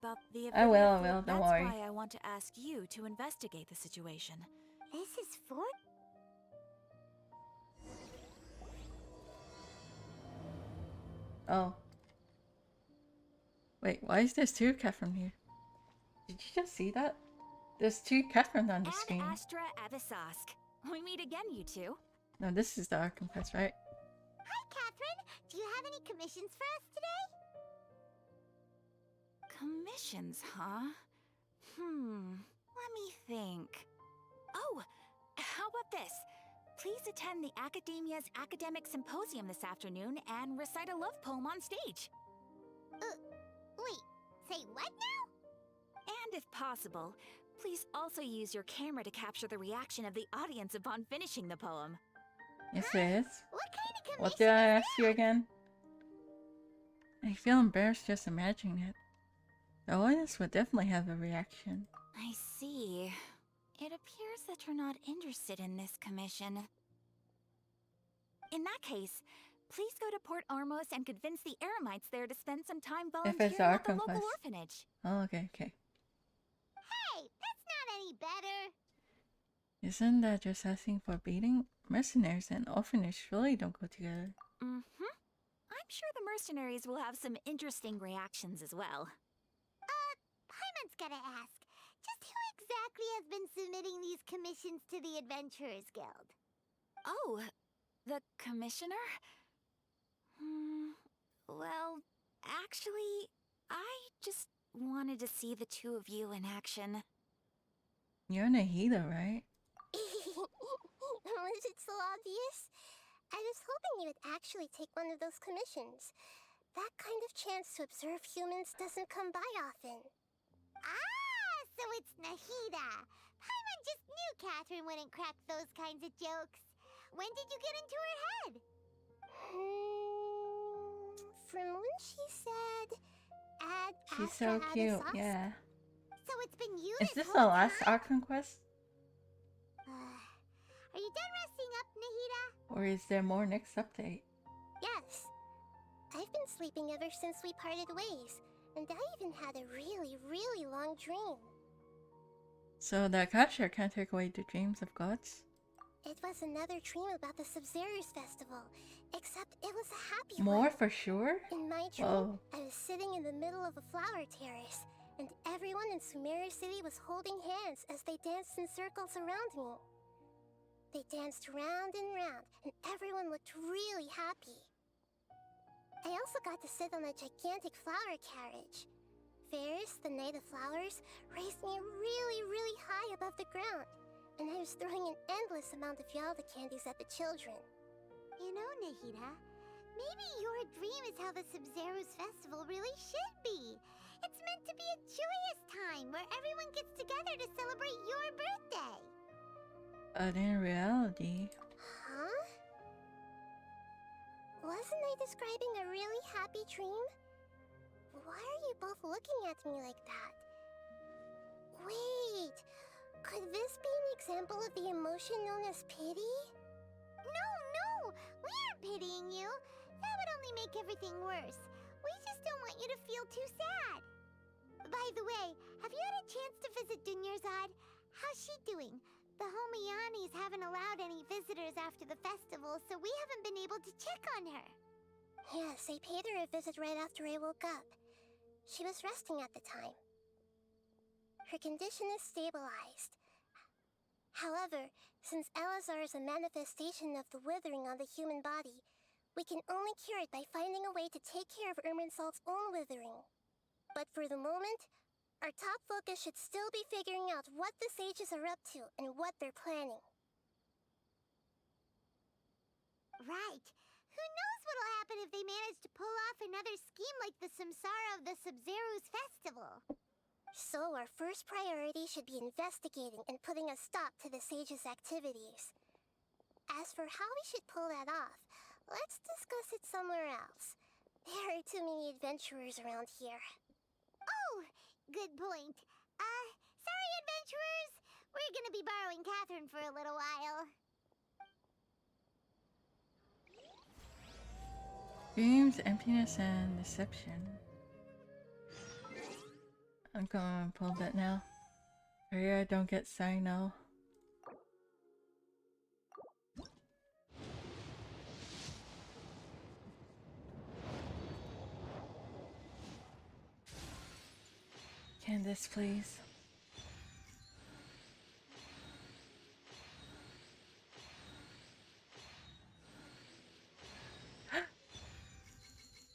But the I Avidya will, don't that's worry. why I want to ask you to investigate the situation. This is for... Oh. Wait, why is there two Catherine here? Did you just see that? There's two Catherine on the Ad screen. Astra Avisask. We meet again, you two. No, this is the Archon quest, right? Hi, Catherine. Do you have any commissions for us today? Commissions, huh? Let me think. Oh, how about this? Please attend the Academia's Academic Symposium this afternoon and recite a love poem on stage. Wait, say what now? And if possible, please also use your camera to capture the reaction of the audience upon finishing the poem. Yes, it is. What kind of commission What did I is ask you again? I feel embarrassed just imagining it. The audience would definitely have a reaction. I see. It appears that you're not interested in this commission. In that case, please go to Port Ormos and convince the Eremites there to spend some time If volunteering it's at the Archon local quest. orphanage. Oh, okay. Hey, that's not any better. Isn't that just asking for beating? Mercenaries and orphanage really don't go together. Mm-hmm. I'm sure the mercenaries will have some interesting reactions as well. Paimon's gotta ask. Just who exactly has been submitting these commissions to the Adventurers Guild? Oh, the commissioner? Well, actually, I just wanted to see the two of you in action. You're Nahida, right? Was it so obvious? I was hoping you would actually take one of those commissions. That kind of chance to observe humans doesn't come by often. Ah, so it's Nahida. Paimon just knew Catherine wouldn't crack those kinds of jokes. When did you get into her head? From when she said, "Ad She's Astra so cute, Abisos?" yeah. So it's been you Is this this the whole last time? Archon quest? Are you done resting up, Nahida? Or is there more next update? Yes. I've been sleeping ever since we parted ways, and I even had a really, really long dream. So the Akasha can't take away the dreams of gods? It was another dream about the Sumeru Festival, except it was a happy More one. for sure? In my dream, Whoa. I was sitting in the middle of a flower terrace, and everyone in Sumeru City was holding hands as they danced in circles around me. They danced round and round, and everyone looked really happy. I also got to sit on a gigantic flower carriage. Ferris, the Knight of Flowers, raised me really, really high above the ground, and I was throwing an endless amount of Yalda candies at the children. You know, Nahida, maybe your dream is how the Sumeru's festival really should be. It's meant to be a joyous time where everyone gets together to celebrate your birthday. But in reality... Huh? Wasn't I describing a really happy dream? Why are you both looking at me like that? Wait, could this be an example of the emotion known as pity? No, we aren't pitying you. That would only make everything worse. We just don't want you to feel too sad. By the way, have you had a chance to visit Dunyarzad? How's she doing? The Homianis haven't allowed any visitors after the festival, so we haven't been able to check on her. Yes, I paid her a visit right after I woke up. She was resting at the time. Her condition is stabilized. However, since Elazar is a manifestation of the withering on the human body, we can only cure it by finding a way to take care of Irminsul's own withering. But for the moment, our top focus should still be figuring out what the sages are up to and what they're planning. Right. Who knows what'll happen if they manage to pull off another scheme like the Samsara of the Sub-Zero's festival? So our first priority should be investigating and putting a stop to the sages' activities. As for how we should pull that off, let's discuss it somewhere else. There are too many adventurers around here. Oh, good point. Sorry, adventurers. We're gonna be borrowing Catherine for a little while. Dreams, emptiness, and deception. I'm gonna pull that now. Hurry, I don't get Sino. Candace, please.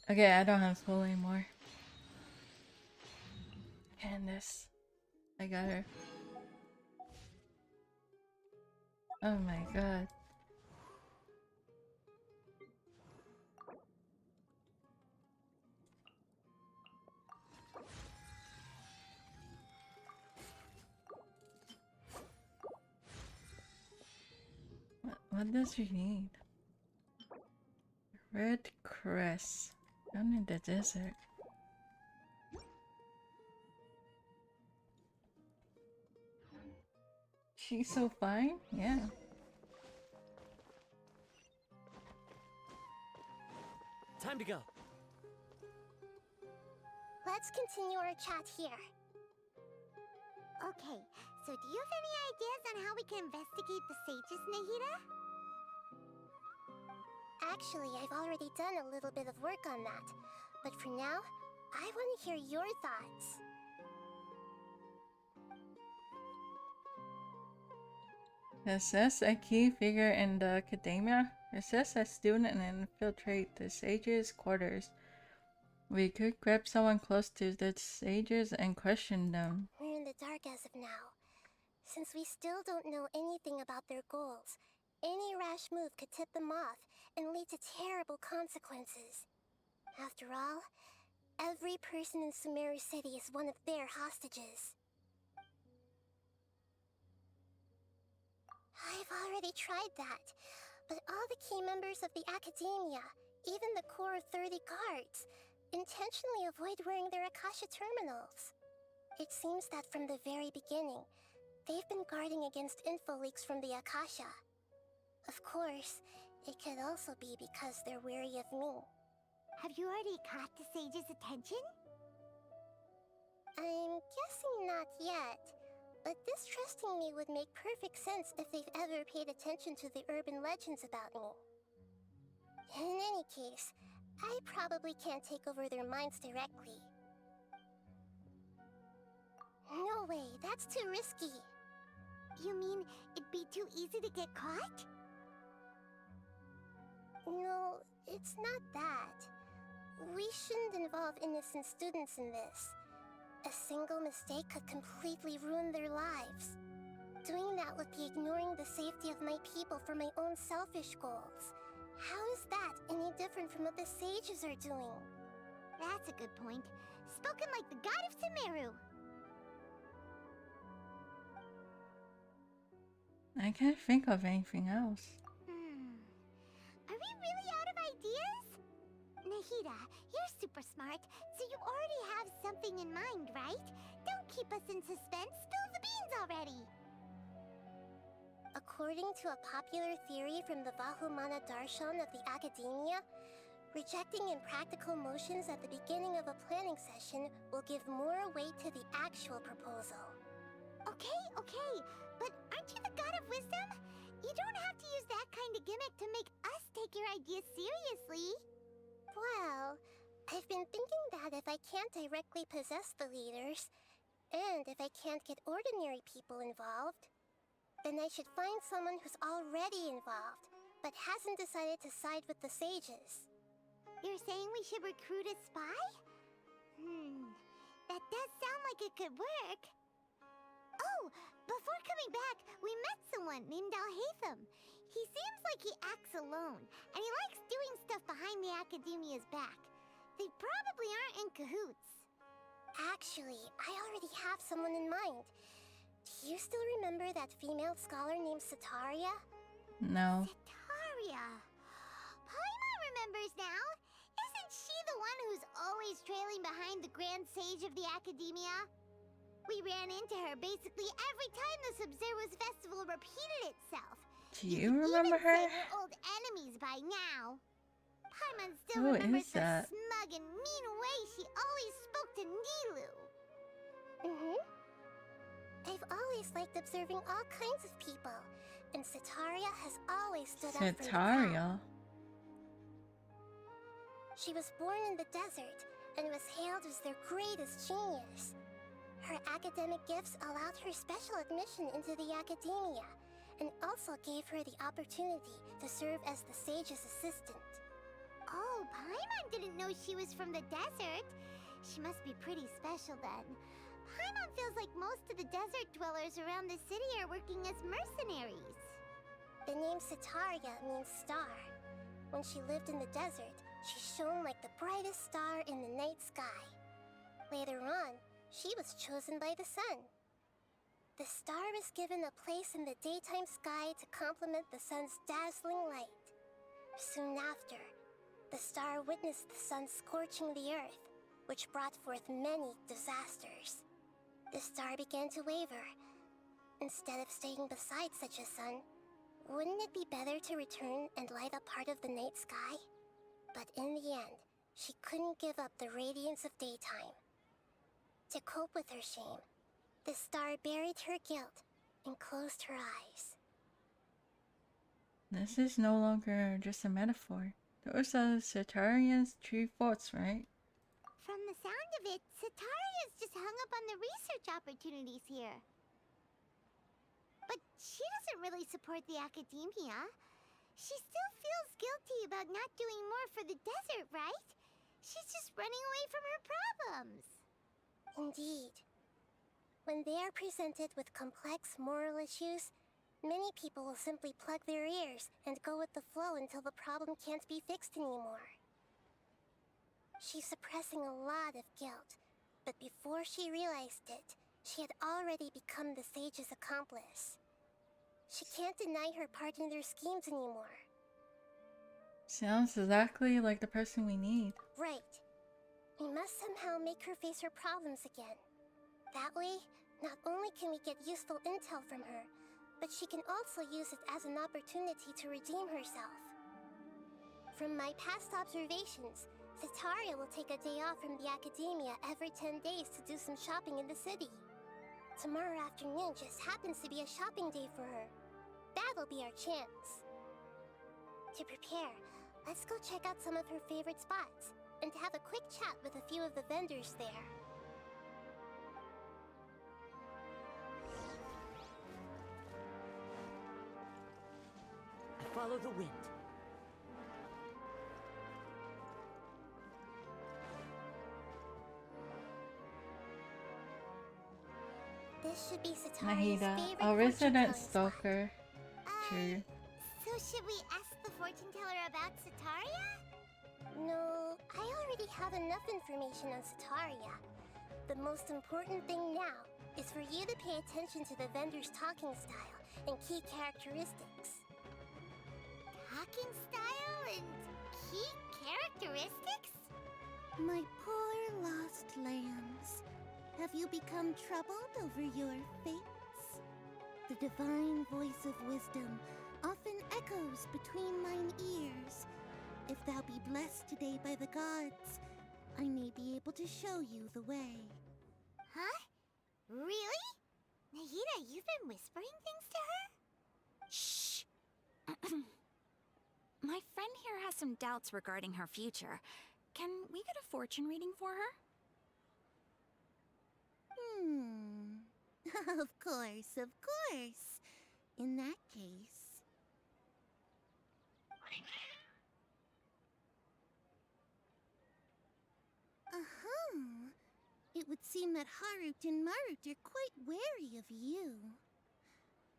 Okay, I don't have school anymore. Candace. I got her. Oh my god. What does she need? Red cress. Down in the desert. She's so fine? Yeah. Time to go. Let's continue our chat here. Okay, so do you have any ideas on how we can investigate the sages, Nahida? Actually, I've already done a little bit of work on that. But for now, I want to hear your thoughts. Assess a key figure in the academia. Assess a student and infiltrate the sage's quarters. We could grab someone close to the sages and question them. We're in the dark as of now. Since we still don't know anything about their goals, any rash move could tip them off and lead to terrible consequences. After all, every person in Sumeru City is one of their hostages. I've already tried that, but all the key members of the Academia, even the core of 30 guards, intentionally avoid wearing their Akasha terminals. It seems that from the very beginning, they've been guarding against info leaks from the Akasha. Of course, it could also be because they're wary of me. Have you already caught the sage's attention? I'm guessing not yet, but distrusting me would make perfect sense if they've ever paid attention to the urban legends about me. In any case, I probably can't take over their minds directly. No way, that's too risky. You mean it'd be too easy to get caught? No, it's not that. We shouldn't involve innocent students in this. A single mistake could completely ruin their lives. Doing that would be ignoring the safety of my people for my own selfish goals. How is that any different from what the sages are doing? That's a good point. Spoken like the god of Sumeru. I can't think of anything else. Are we really out of ideas? Nahida, you're super smart, so you already have something in mind, right? Don't keep us in suspense. Spill the beans already. According to a popular theory from the Vahumana Darshan of the Academia, rejecting impractical motions at the beginning of a planning session will give more weight to the actual proposal. Okay, but aren't you the god of wisdom? You don't have to use that kind of gimmick to make us take your ideas seriously. Well, I've been thinking that if I can't directly possess the leaders, and if I can't get ordinary people involved, then I should find someone who's already involved, but hasn't decided to side with the sages. You're saying we should recruit a spy? That does sound like it could work. Oh, before coming back, we met someone named Alhaitham. He seems like he acts alone, and he likes doing stuff behind the Academia's back. They probably aren't in cahoots. Actually, I already have someone in mind. Do you still remember that female scholar named Sataria? No. Sataria. Paimon remembers now. Isn't she the one who's always trailing behind the Grand Sage of the Academia? We ran into her basically every time the Sumeru Festival repeated itself. Do you remember even her? say we're old enemies by now. Paimon still Who remembers is the that? smug and mean way she always spoke to Nilu. always liked observing all kinds of people, and Setaria has always stood out from the crowd. Setaria. She was born in the desert and was hailed as their greatest genius. Her academic gifts allowed her special admission into the academia, and also gave her the opportunity to serve as the sage's assistant. Oh, Paimon didn't know she was from the desert. She must be pretty special then. Paimon feels like most of the desert dwellers around the city are working as mercenaries. The name Setaria means star. When she lived in the desert, she shone like the brightest star in the night sky. Later on, she was chosen by the sun. The star was given a place in the daytime sky to complement the sun's dazzling light. Soon after, the star witnessed the sun scorching the earth, which brought forth many disasters. The star began to waver. Instead of staying beside such a sun, wouldn't it be better to return and light up part of the night sky? But in the end, she couldn't give up the radiance of daytime. To cope with her shame, the star buried her guilt and closed her eyes. This is no longer just a metaphor. Those are Setaria's true thoughts, right? From the sound of it, Setaria's just hung up on the research opportunities here. But she doesn't really support the academia. She still feels guilty about not doing more for the desert, right? She's just running away from her problems. Indeed. When they are presented with complex moral issues, many people will simply plug their ears and go with the flow until the problem can't be fixed anymore. She's suppressing a lot of guilt, but before she realized it, she had already become the sage's accomplice. She can't deny her part in their schemes anymore. Sounds exactly like the person we need. Right. We must somehow make her face her problems again. That way, not only can we get useful intel from her, but she can also use it as an opportunity to redeem herself. From my past observations, Setaria will take a day off from the academia every 10 days to do some shopping in the city. Tomorrow afternoon just happens to be a shopping day for her. That'll be our chance. To prepare, let's go check out some of her favorite spots, and have a quick chat with a few of the vendors there. Follow the wind. This should be Setaria's Nahida, favorite a resident fortune-telling spot. stalker. True. So should we ask the fortune teller about Setaria? No, I already have enough information on Setaria. The most important thing now is for you to pay attention to the vendor's talking style and key characteristics. Talking style and key characteristics? My poor lost lambs, have you become troubled over your fates? The divine voice of wisdom often echoes between mine ears. If thou be blessed today by the gods, I may be able to show you the way. Huh? Really? Nahida, you've been whispering things to her? Shh! My friend here has some doubts regarding her future. Can we get a fortune reading for her? Of course, of course. In that case... It would seem that Harut and Marut are quite wary of you.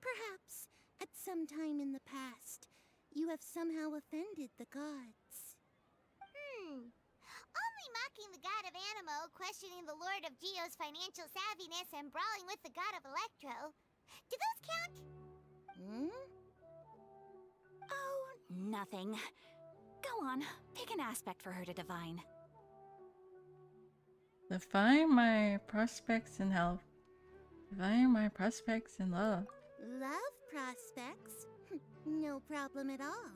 Perhaps, at some time in the past, you have somehow offended the gods. Only mocking the god of Animo, questioning the lord of Geo's financial savviness, and brawling with the god of Electro. Do those count? Oh, nothing. Go on, pick an aspect for her to divine. Define my prospects in health. Define my prospects in love. Love prospects? No problem at all.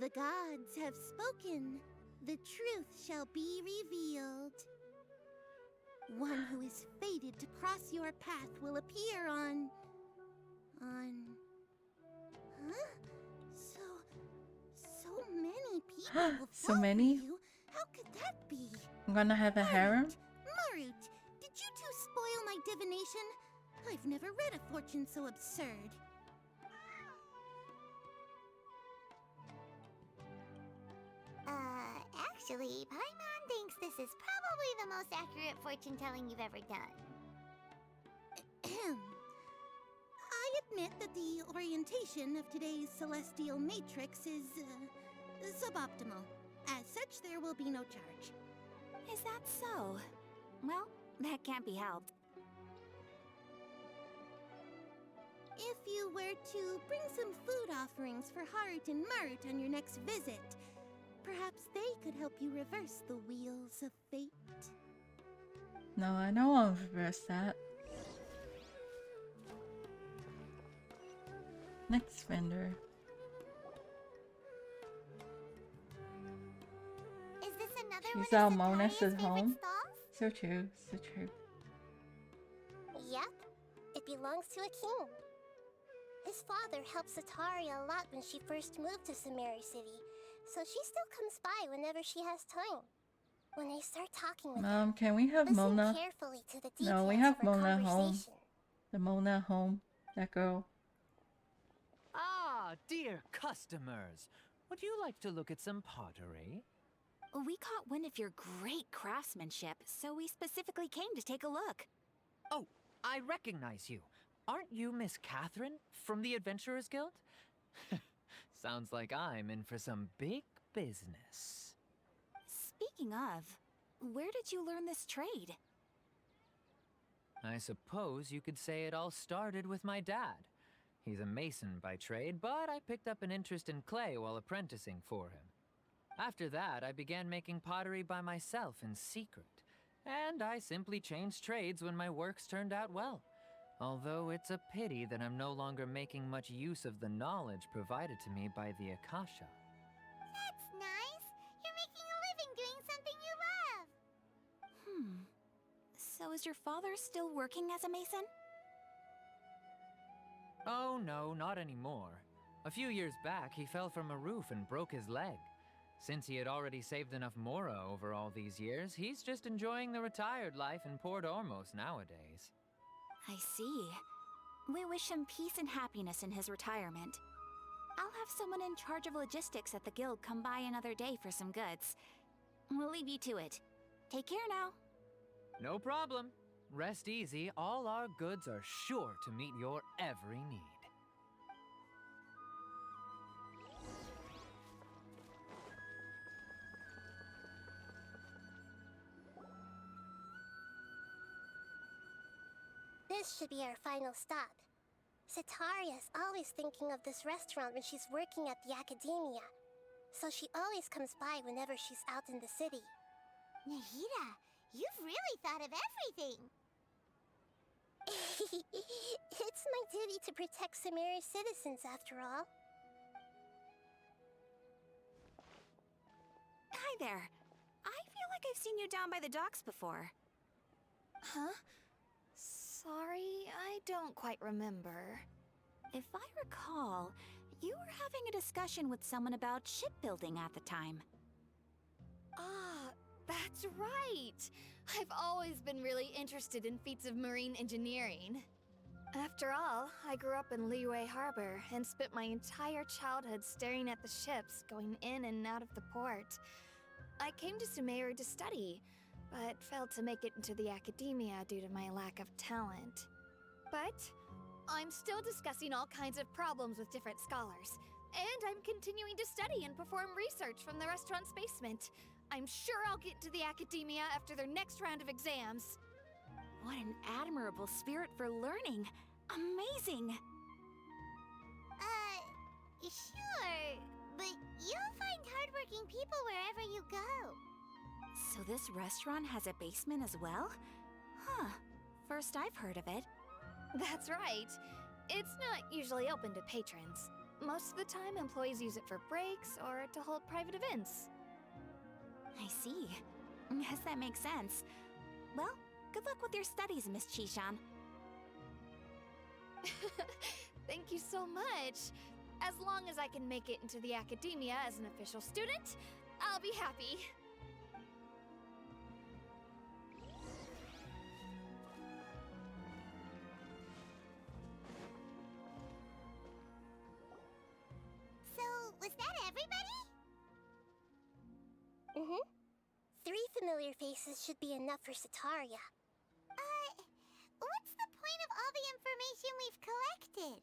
The gods have spoken. the truth shall be revealed. One who is fated to cross your path will appear on... Huh? So many people will So fall for many? you. How could that be? I'm gonna have a harem? Marut, did you two spoil my divination? I've never read a fortune so absurd. Actually, Paimon thinks this is probably the most accurate fortune telling you've ever done. I admit that the orientation of today's celestial matrix is suboptimal. As such, there will be no charge. Is that so? Well, that can't be helped. If you were to bring some food offerings for Harut and Marut on your next visit, perhaps they could help you reverse the wheels of fate. No, I don't want to reverse that. Next vendor. Is this another She's one of Almona's Sataria's at favorite home. stalls? So true, so true. Yep, it belongs to a king. His father helped Sataria a lot when she first moved to Sumeru City, so she still comes by whenever she has time. When they start talking with her, Can we have listen Mona? carefully to the details No, we have of her Mona home. conversation. The Mona home. That girl. Ah, dear customers. Would you like to look at some pottery? We caught wind of your great craftsmanship, so we specifically came to take a look. Oh, I recognize you. Aren't you Miss Catherine from the Adventurers Guild? Sounds like I'm in for some big business. Speaking of, where did you learn this trade? I suppose you could say it all started with my dad. He's a mason by trade, but I picked up an interest in clay while apprenticing for him. After that, I began making pottery by myself in secret, and I simply changed trades when my works turned out well. Although it's a pity that I'm no longer making much use of the knowledge provided to me by the Akasha. That's nice. You're making a living doing something you love. So is your father still working as a mason? Oh no, not anymore. A few years back, he fell from a roof and broke his leg. Since he had already saved enough mora over all these years, he's just enjoying the retired life in Port Ormos nowadays. I see. We wish him peace and happiness in his retirement. I'll have someone in charge of logistics at the guild come by another day for some goods. We'll leave you to it. Take care now. No problem. Rest easy, all our goods are sure to meet your every need. This should be our final stop. Sataria's always thinking of this restaurant when she's working at the academia, so she always comes by whenever she's out in the city. Nahida, you've really thought of everything. It's my duty to protect Sumeru's citizens, after all. Hi there. I feel like I've seen you down by the docks before. Huh? Sorry, I don't quite remember. If I recall, you were having a discussion with someone about shipbuilding at the time. Ah, that's right! I've always been really interested in feats of marine engineering. After all, I grew up in Liyue Harbor and spent my entire childhood staring at the ships going in and out of the port. I came to Sumeru to study, but failed to make it into the academia due to my lack of talent. But I'm still discussing all kinds of problems with different scholars, and I'm continuing to study and perform research from the restaurant's basement. I'm sure I'll get to the academia after their next round of exams. What an admirable spirit for learning. Amazing! Sure, but you'll find hardworking people wherever you go. So this restaurant has a basement as well? Huh. First I've heard of it. That's right. It's not usually open to patrons. Most of the time, employees use it for breaks or to hold private events. I see. Guess that makes sense. Well, good luck with your studies, Miss Chishan. Thank you so much. As long as I can make it into the academia as an official student, I'll be happy. So, was that everybody? Mm-hmm. 3 familiar faces should be enough for Sataria. What's the point of all the information we've collected?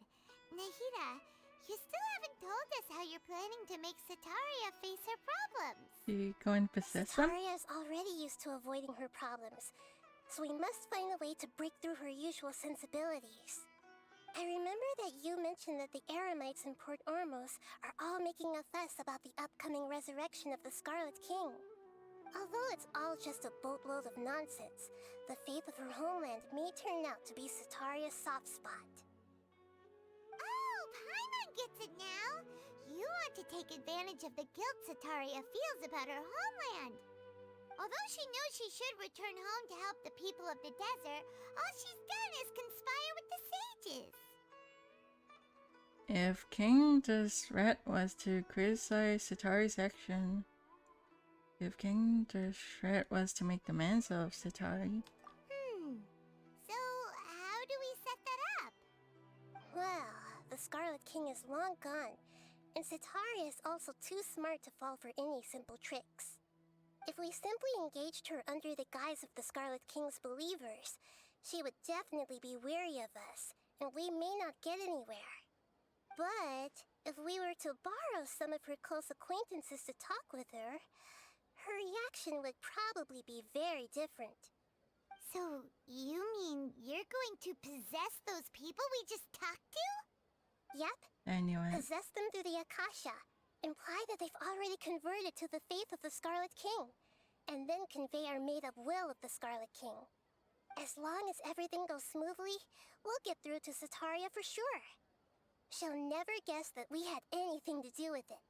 Nahida, you still haven't told us how you're planning to make Sataria face her problems. You going to possess them? Sataria is already used to avoiding her problems, so we must find a way to break through her usual sensibilities. I remember that you mentioned that the Eremites in Port Ormos are all making a fuss about the upcoming resurrection of the Scarlet King. Although it's all just a boatload of nonsense, the fate of her homeland may turn out to be Sataria's soft spot. Oh, Paimon gets it now! You want to take advantage of the guilt Sataria feels about her homeland. Although she knows she should return home to help the people of the desert, all she's done is conspire with the sages. If King the threat was to criticize Satari's action, if King the threat was to make demands of Satari, So, how do we set that up? Well, the Scarlet King is long gone, and Sataria is also too smart to fall for any simple tricks. If we simply engaged her under the guise of the Scarlet King's believers, she would definitely be weary of us, and we may not get anywhere. But if we were to borrow some of her close acquaintances to talk with her, her reaction would probably be very different. So, you mean you're going to possess those people we just talked to? Yep, I knew it. possess them through the Akasha, imply that they've already converted to the faith of the Scarlet King, and then convey our made-up will of the Scarlet King. As long as everything goes smoothly, we'll get through to Sataria for sure. She'll never guess that we had anything to do with it.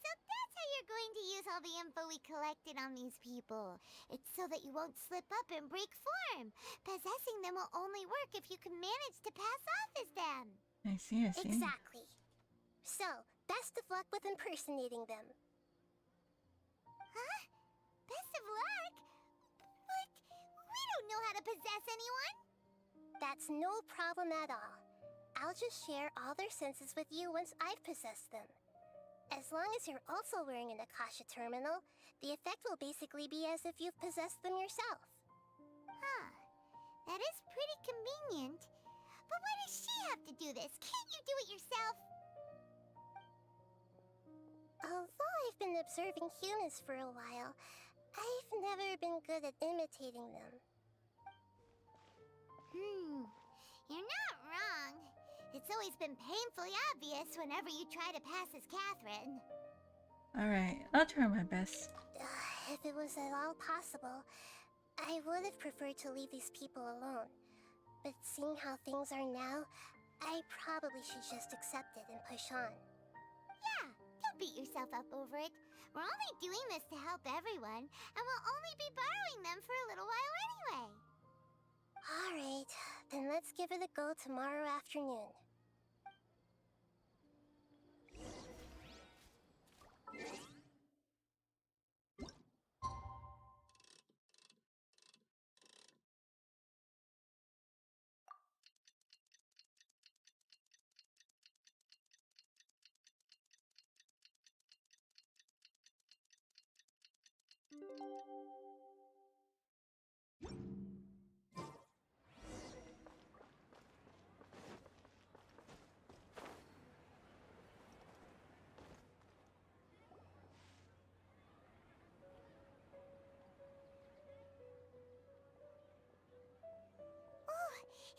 So that's how you're going to use all the info we collected on these people. It's so that you won't slip up and break form. Possessing them will only work if you can manage to pass off as them. I see, I see. Exactly. So, best of luck with impersonating them. Huh? Best of luck? But we don't know how to possess anyone. That's no problem at all. I'll just share all their senses with you once I've possessed them. As long as you're also wearing an Akasha terminal, the effect will basically be as if you've possessed them yourself. Huh. That is pretty convenient. But why does she have to do this? Can't you do it yourself? Although I've been observing humans for a while, I've never been good at imitating them. You're not wrong. It's always been painfully obvious whenever you try to pass as Catherine. Alright, I'll try my best. If it was at all possible, I would have preferred to leave these people alone. But seeing how things are now, I probably should just accept it and push on. Yeah, don't beat yourself up over it. We're only doing this to help everyone, and we'll only be borrowing them for a little while anyway. Alright, then let's give it a go tomorrow afternoon.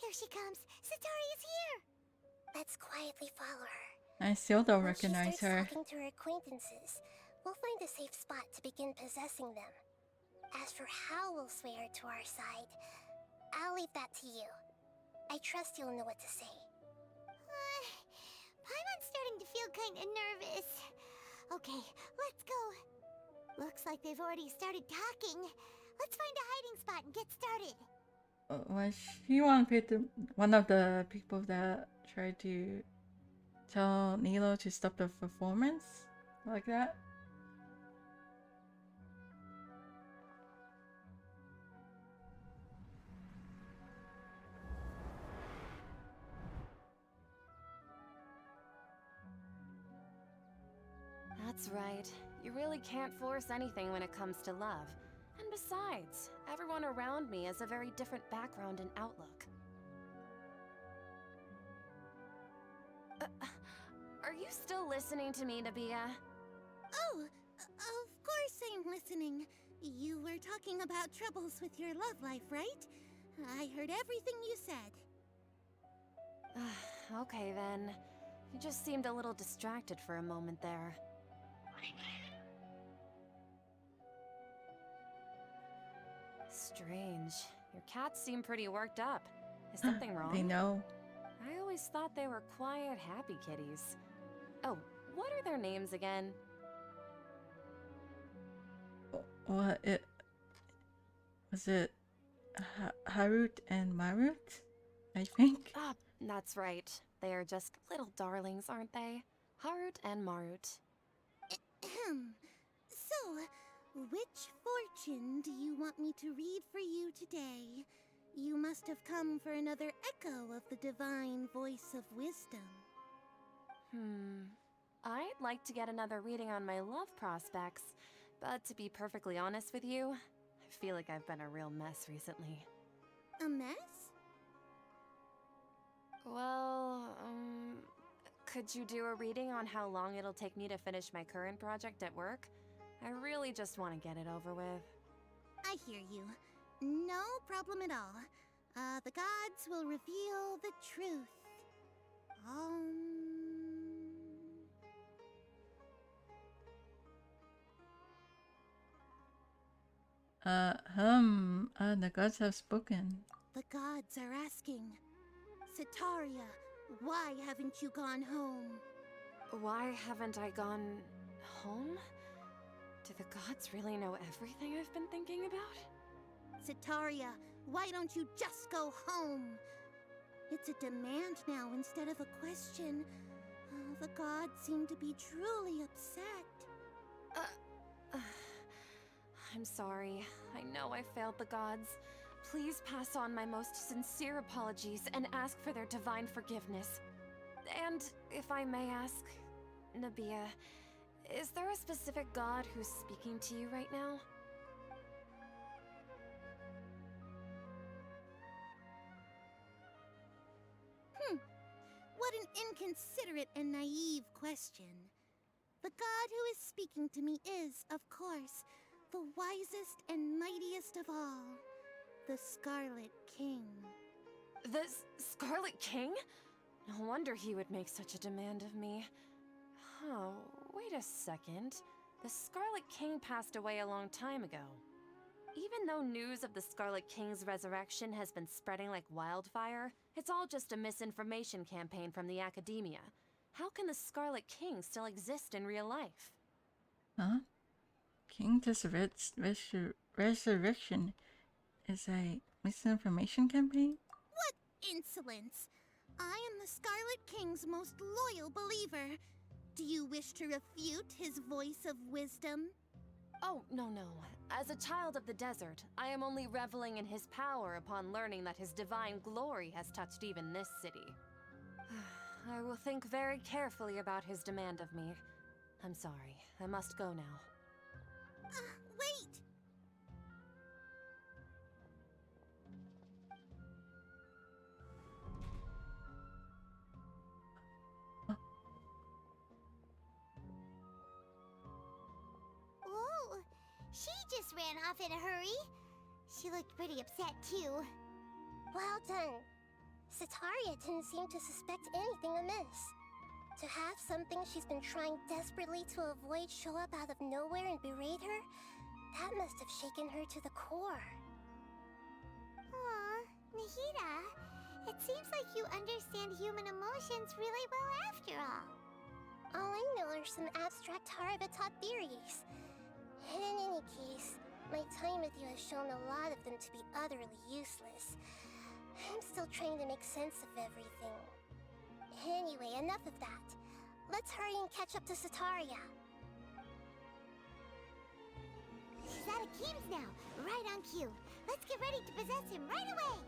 Here she comes. Satari's here. Let's quietly follow her. I still don't Once recognize she starts her. talking to her acquaintances, we'll find a safe spot to begin possessing them. As for how we'll sway her to our side, I'll leave that to you. I trust you'll know what to say. Paimon's starting to feel kinda nervous. Okay, let's go. Looks like they've already started talking. Let's find a hiding spot and get started. Was she one of the people that tried to tell Nilo to stop the performance? Like that? That's right. You really can't force anything when it comes to love. And besides, everyone around me has a very different background and outlook. Are you still listening to me, Nabia? Oh, of course I'm listening. You were talking about troubles with your love life, right? I heard everything you said. Okay then. You just seemed a little distracted for a moment there. Strange. Your cats seem pretty worked up. Is something wrong? They know. I always thought they were quiet, happy kitties. Oh, what are their names again? What it was it Harut and Marut? I think. Ah, that's right. They are just little darlings, aren't they? Harut and Marut. So, which fortune do you want me to read for you today? You must have come for another echo of the divine voice of wisdom. I'd like to get another reading on my love prospects, but to be perfectly honest with you, I feel like I've been a real mess recently. A mess? Well, could you do a reading on how long it'll take me to finish my current project at work? I really just want to get it over with. I hear you. No problem at all. The gods will reveal the truth. The gods have spoken. The gods are asking, Setaria, why haven't you gone home? Why haven't I gone home? Do the gods really know everything I've been thinking about? Setaria, why don't you just go home? It's a demand now instead of a question. The gods seem to be truly upset. I'm sorry. I know I failed the gods. Please pass on my most sincere apologies and ask for their divine forgiveness. And if I may ask, Nabia, is there a specific god who's speaking to you right now? What an inconsiderate and naive question. The god who is speaking to me is, of course, the wisest and mightiest of all, the Scarlet King. The Scarlet King? No wonder he would make such a demand of me. Oh, wait a second. The Scarlet King passed away a long time ago. Even though news of the Scarlet King's resurrection has been spreading like wildfire, it's all just a misinformation campaign from the academia. How can the Scarlet King still exist in real life? Huh? King's resurrection is a misinformation campaign? What insolence! I am the Scarlet King's most loyal believer. Do you wish to refute his voice of wisdom? Oh, no. As a child of the desert, I am only reveling in his power upon learning that his divine glory has touched even this city. I will think very carefully about his demand of me. I'm sorry, I must go now. Wait! Oh, she just ran off in a hurry. She looked pretty upset too. Well done. Setaria didn't seem to suspect anything amiss. To have something she's been trying desperately to avoid show up out of nowhere and berate her, that must have shaken her to the core. Aw, Nahida, it seems like you understand human emotions really well after all. All I know are some abstract Harabatot theories. In any case, my time with you has shown a lot of them to be utterly useless. I'm still trying to make sense of everything. Anyway, enough of that. Let's hurry and catch up to Sataria. He's at Akeem's now, right on cue. Let's get ready to possess him right away!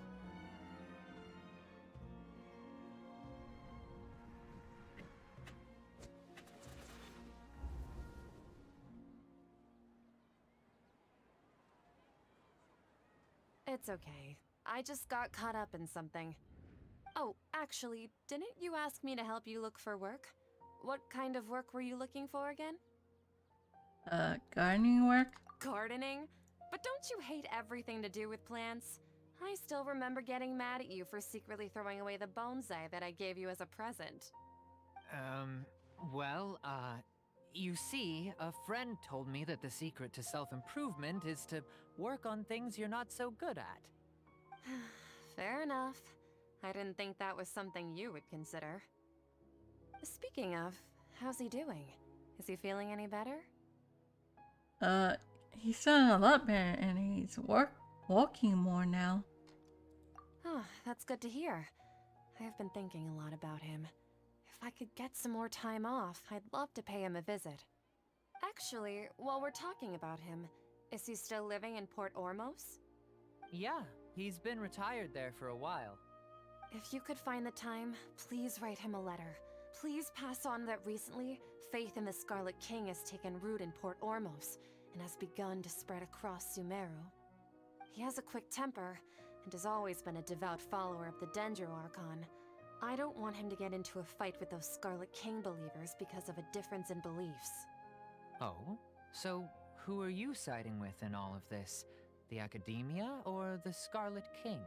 It's okay. I just got caught up in something. Oh, actually, didn't you ask me to help you look for work? What kind of work were you looking for again? Gardening work? Gardening? But don't you hate everything to do with plants? I still remember getting mad at you for secretly throwing away the bonsai that I gave you as a present. Well, you see, a friend told me that the secret to self-improvement is to work on things you're not so good at. Fair enough. I didn't think that was something you would consider. Speaking of, how's he doing? Is he feeling any better? He's feeling a lot better and he's walking more now. Oh, that's good to hear. I've been thinking a lot about him. If I could get some more time off, I'd love to pay him a visit. Actually, while we're talking about him, is he still living in Port Ormos? Yeah, he's been retired there for a while. If you could find the time, please write him a letter. Please pass on that recently, faith in the Scarlet King has taken root in Port Ormos and has begun to spread across Sumeru. He has a quick temper and has always been a devout follower of the Sumeru Archon. I don't want him to get into a fight with those Scarlet King believers because of a difference in beliefs. Oh? So, who are you siding with in all of this? The Academia or the Scarlet King?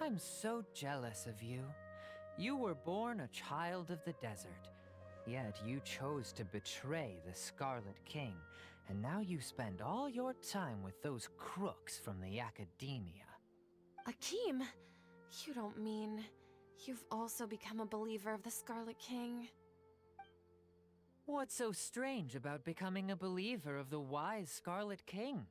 I'm so jealous of you. You were born a child of the desert, yet you chose to betray the Scarlet King, and now you spend all your time with those crooks from the Academia. Akeem, you don't mean you've also become a believer of the Scarlet King? What's so strange about becoming a believer of the wise Scarlet King?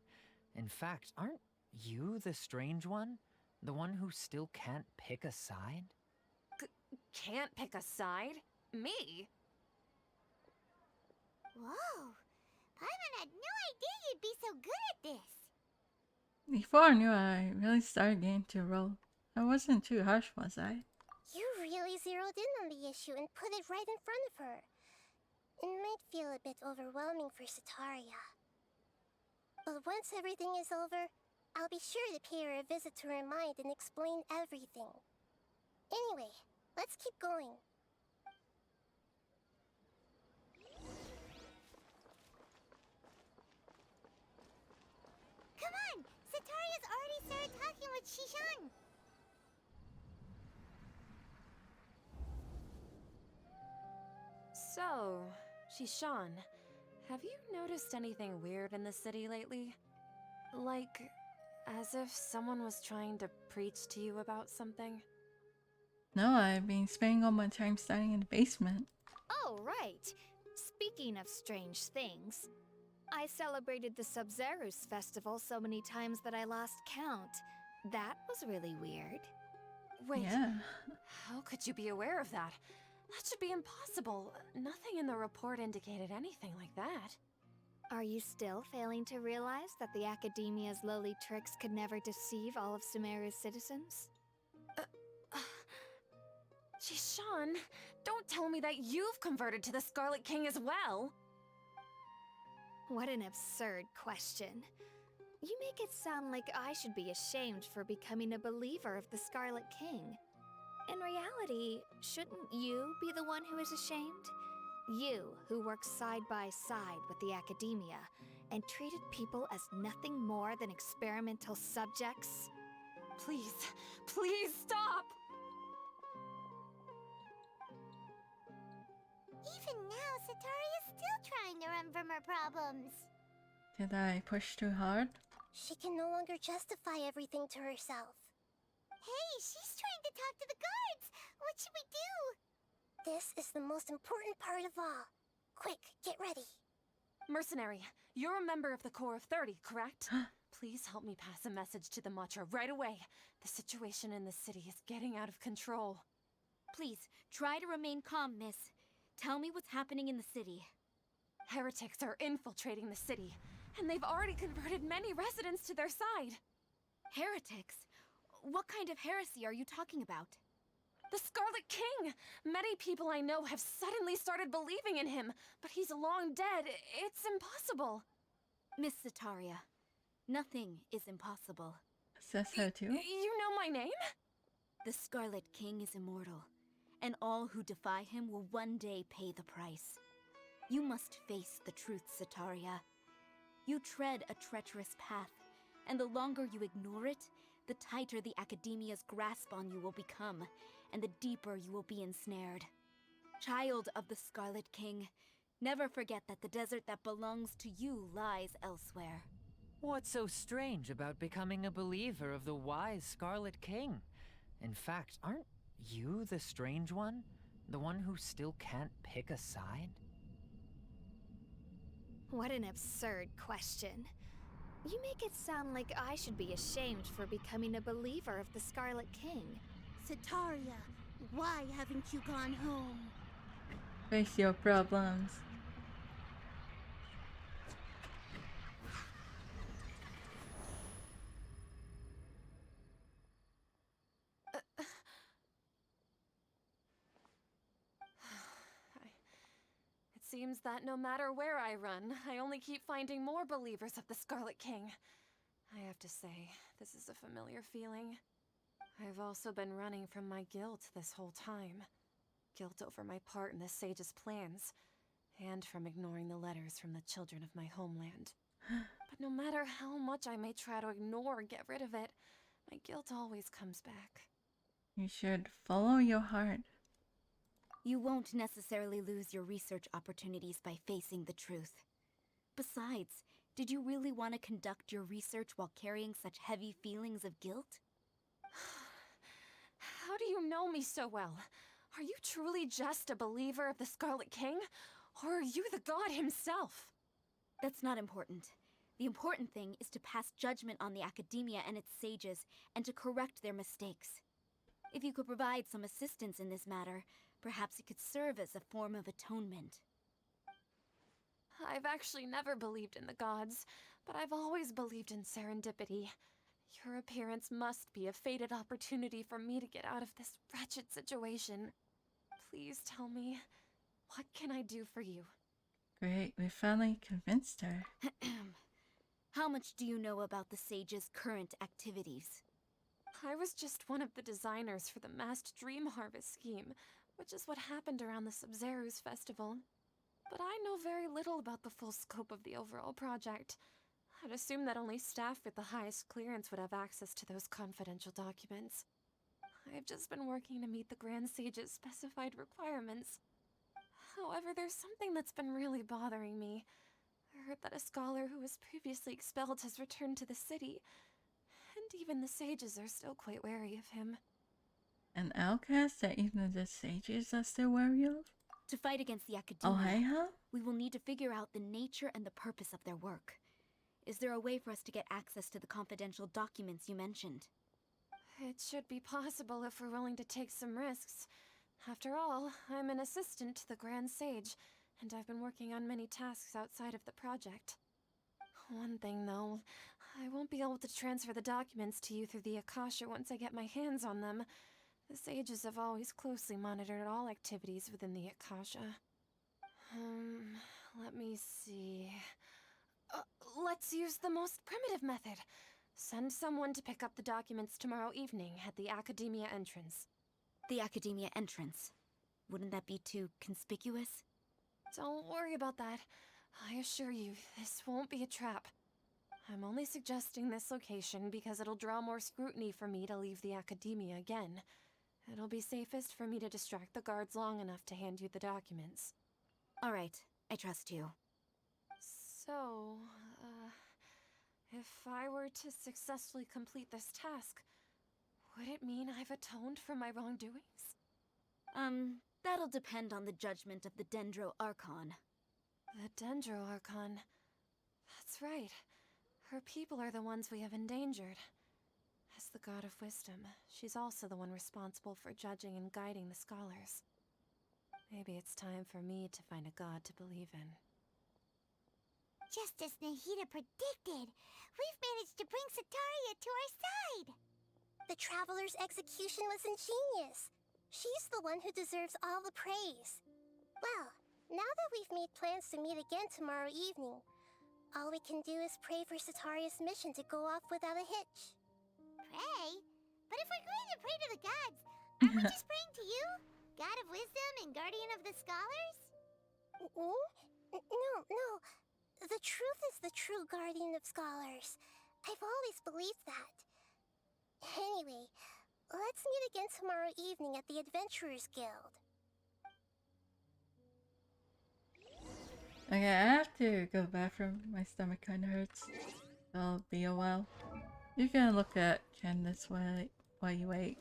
In fact, aren't you the strange one? The one who still can't pick a side? Can't pick a side? Me? Whoa! Paimon had no idea you'd be so good at this! Before I knew it, I really started getting to roll. I wasn't too harsh, was I? You really zeroed in on the issue and put it right in front of her. It might feel a bit overwhelming for Sataria. But once everything is over, I'll be sure to pay her a visit to her mind and explain everything. Anyway, let's keep going. Come on! Sataria's already started talking with Shishan! So, Shishan, have you noticed anything weird in the city lately? Like, as if someone was trying to preach to you about something? No, I've been spending all my time studying in the basement. Oh, right. Speaking of strange things, I celebrated the Sub-Zerus festival so many times that I lost count. That was really weird. Wait, Yeah. how could you be aware of that? That should be impossible. Nothing in the report indicated anything like that. Are you still failing to realize that the Academia's lowly tricks could never deceive all of Sumeru's citizens? Shishan, don't tell me that you've converted to the Scarlet King as well! What an absurd question. You make it sound like I should be ashamed for becoming a believer of the Scarlet King. In reality, shouldn't you be the one who is ashamed? You, who worked side by side with the Academia and treated people as nothing more than experimental subjects? Please, please stop! Even now, Sataria's still trying to run from her problems. Did I push too hard? She can no longer justify everything to herself. Hey, she's trying to talk to the guards! What should we do? This is the most important part of all. Quick, get ready. Mercenary, you're a member of the Corps of 30, correct? Please help me pass a message to the Matra right away. The situation in the city is getting out of control. Please, try to remain calm, miss. Tell me what's happening in the city. Heretics are infiltrating the city, and they've already converted many residents to their side. Heretics? What kind of heresy are you talking about? The Scarlet King! Many people I know have suddenly started believing in him, but he's long dead. It's impossible. Miss Sataria, nothing is impossible. Says so too. You know my name? The Scarlet King is immortal, and all who defy him will one day pay the price. You must face the truth, Sataria. You tread a treacherous path, and the longer you ignore it, the tighter the Academia's grasp on you will become, and the deeper you will be ensnared. Child of the Scarlet King, never forget that the desert that belongs to you lies elsewhere. What's so strange about becoming a believer of the wise Scarlet King? In fact, aren't you the strange one? The one who still can't pick a side? What an absurd question. You make it sound like I should be ashamed for becoming a believer of the Scarlet King. Sataria, why haven't you gone home? Face your problems. It seems that no matter where I run, I only keep finding more believers of the Scarlet King. I have to say, this is a familiar feeling. I've also been running from my guilt this whole time. Guilt over my part in the Sage's plans, and from ignoring the letters from the children of my homeland. But no matter how much I may try to ignore or get rid of it, my guilt always comes back. You should follow your heart. You won't necessarily lose your research opportunities by facing the truth. Besides, did you really want to conduct your research while carrying such heavy feelings of guilt? How do you know me so well? Are you truly just a believer of the Scarlet King? Or are you the god himself? That's not important. The important thing is to pass judgment on the Academia and its sages, and to correct their mistakes. If you could provide some assistance in this matter, perhaps it could serve as a form of atonement. I've actually never believed in the gods, but I've always believed in serendipity. Your appearance must be a fated opportunity for me to get out of this wretched situation. Please tell me, what can I do for you? Great, we finally convinced her. How much do you know about the sage's current activities? I was just one of the designers for the masked dream harvest scheme, which is what happened around the Sumeru festival. But I know very little about the full scope of the overall project. I'd assume that only staff with the highest clearance would have access to those confidential documents. I've just been working to meet the Grand Sage's specified requirements. However, there's something that's been really bothering me. I heard that a scholar who was previously expelled has returned to the city, and even the sages are still quite wary of him. An outcast that even the sages are still wary of? To fight against the Oh, Academia, hey, huh? we will need to figure out the nature and the purpose of their work. Is there a way for us to get access to the confidential documents you mentioned? It should be possible if we're willing to take some risks. After all, I'm an assistant to the Grand Sage, and I've been working on many tasks outside of the project. One thing, though, I won't be able to transfer the documents to you through the Akasha once I get my hands on them. The sages have always closely monitored all activities within the Akasha. Let me see... let's use the most primitive method. Send someone to pick up the documents tomorrow evening at the Academia entrance. The Academia entrance. Wouldn't that be too conspicuous? Don't worry about that. I assure you, this won't be a trap. I'm only suggesting this location because it'll draw more scrutiny for me to leave the Academia again. It'll be safest for me to distract the guards long enough to hand you the documents. All right, I trust you. So, if I were to successfully complete this task, would it mean I've atoned for my wrongdoings? That'll depend on the judgment of the Sumeru Archon. The Dendro Archon. That's right. Her people are the ones we have endangered. As the god of wisdom, she's also the one responsible for judging and guiding the scholars. Maybe it's time for me to find a god to believe in. Just as Nahida predicted, we've managed to bring Sataria to our side! The Traveler's execution was ingenious. She's the one who deserves all the praise. Well, now that we've made plans to meet again tomorrow evening, all we can do is pray for Sataria's mission to go off without a hitch. Pray? But if we're going to pray to the gods, aren't we just praying to you? God of wisdom and guardian of the scholars? No. The truth is the true guardian of scholars. I've always believed that. Anyway, let's meet again tomorrow evening at the Adventurers Guild. Okay, I have to go bathroom. My stomach kinda hurts. It'll be a while. You can look at Candace while you wait.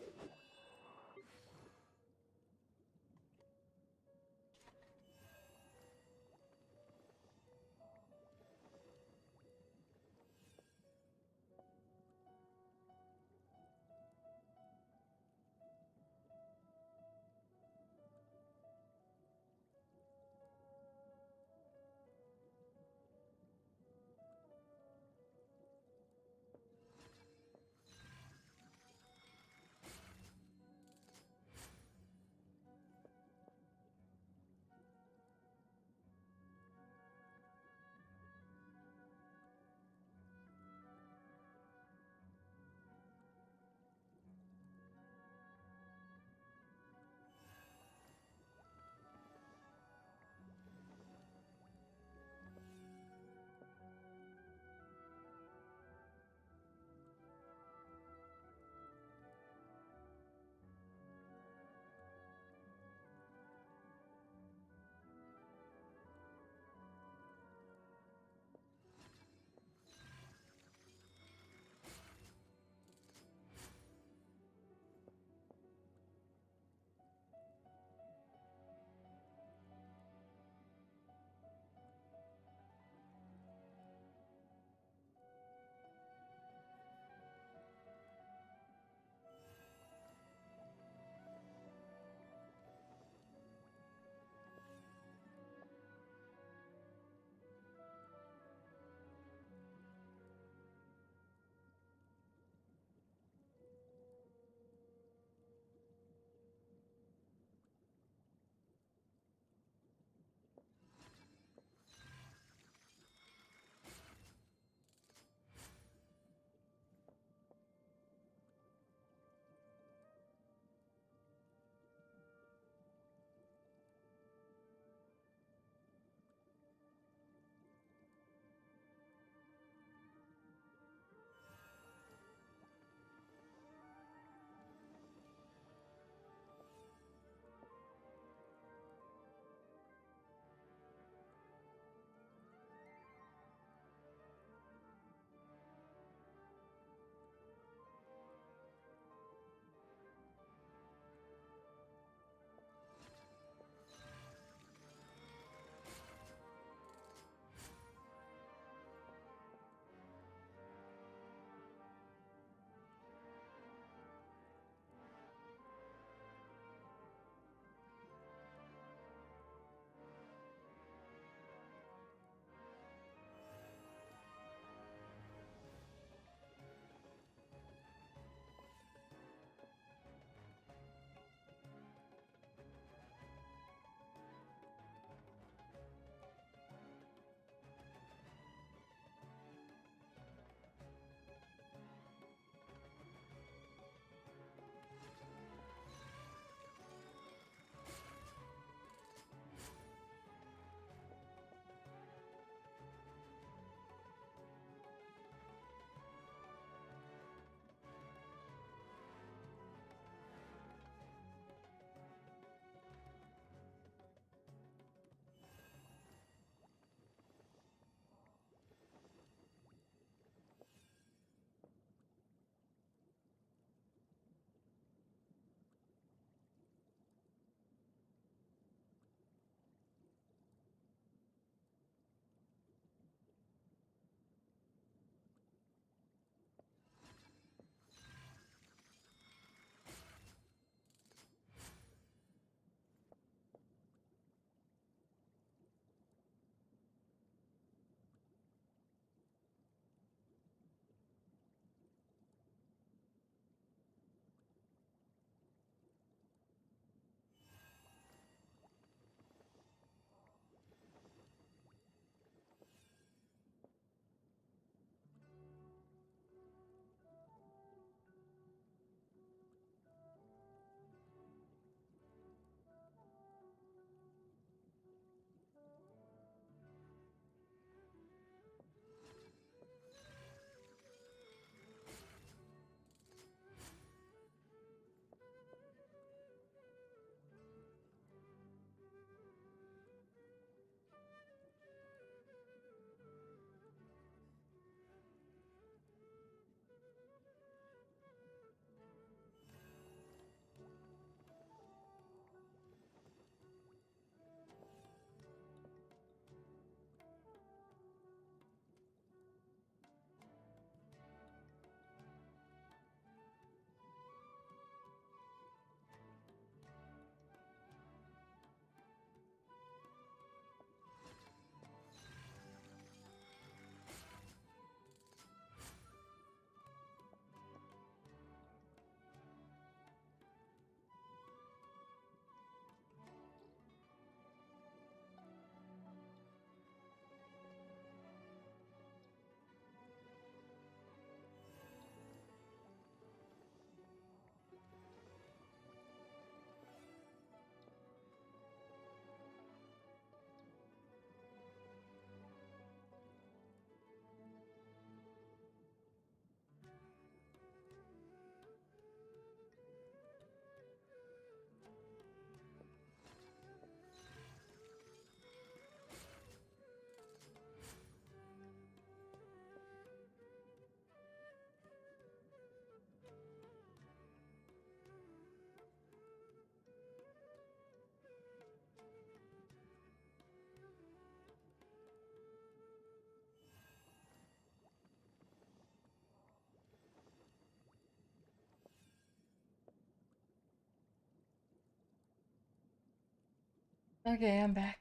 Okay, I'm back.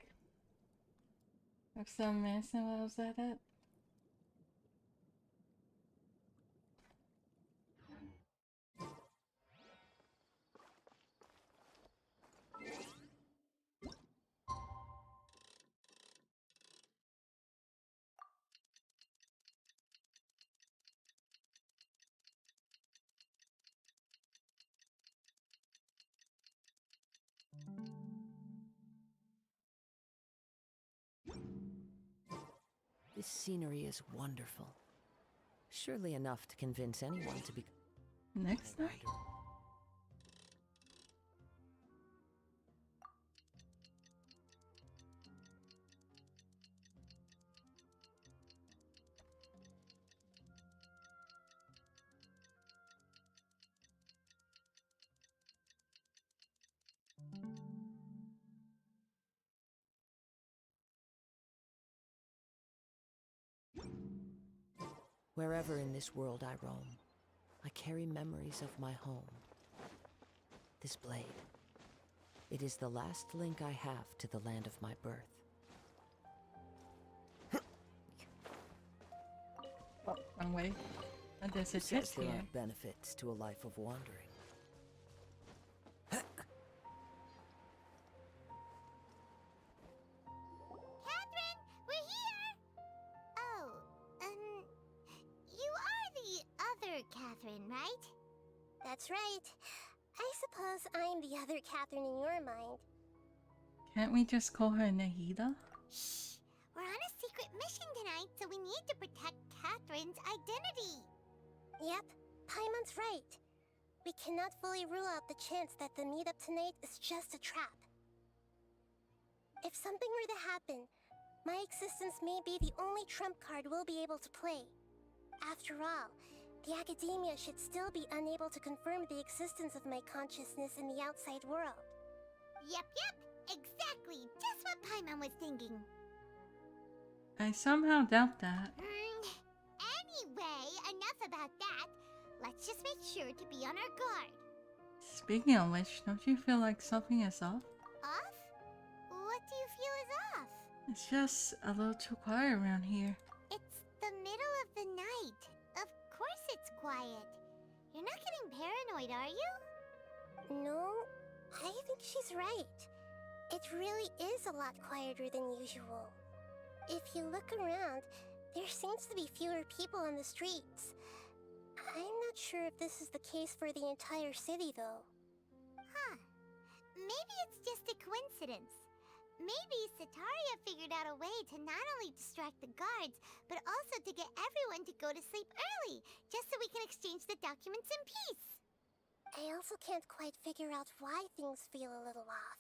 I'm still missing what was that at? This scenery is wonderful. Surely enough to convince anyone to be. Next night? Wherever in this world I roam, I carry memories of my home. This blade. It is the last link I have to the land of my birth. Oh, wrong way. And there's a Says chest there here. are benefits to a life of wandering. Catherine, we're here! Oh, you are the other Catherine, right? That's right. I suppose I'm the other Catherine in your mind. Can't we just call her Nahida? Shh! We're on a secret mission tonight, so we need to protect Catherine's identity. Yep, Paimon's right. We cannot fully rule out the chance that the meetup tonight is just a trap. If something were to happen, my existence may be the only trump card we'll be able to play. After all, the academia should still be unable to confirm the existence of my consciousness in the outside world. Yep, exactly. Just what Paimon was thinking. I somehow doubt that. Anyway, enough about that. Let's just make sure to be on our guard. Speaking of which, don't you feel like something is off? Off? What do you feel is off? It's just a little too quiet around here. It's the middle of the night. Of course it's quiet. You're not getting paranoid, are you? No, I think she's right. It really is a lot quieter than usual. If you look around, there seems to be fewer people on the streets. I'm not sure if this is the case for the entire city, though. Huh. Maybe it's just a coincidence. Maybe Sataria figured out a way to not only distract the guards, but also to get everyone to go to sleep early, just so we can exchange the documents in peace. I also can't quite figure out why things feel a little off.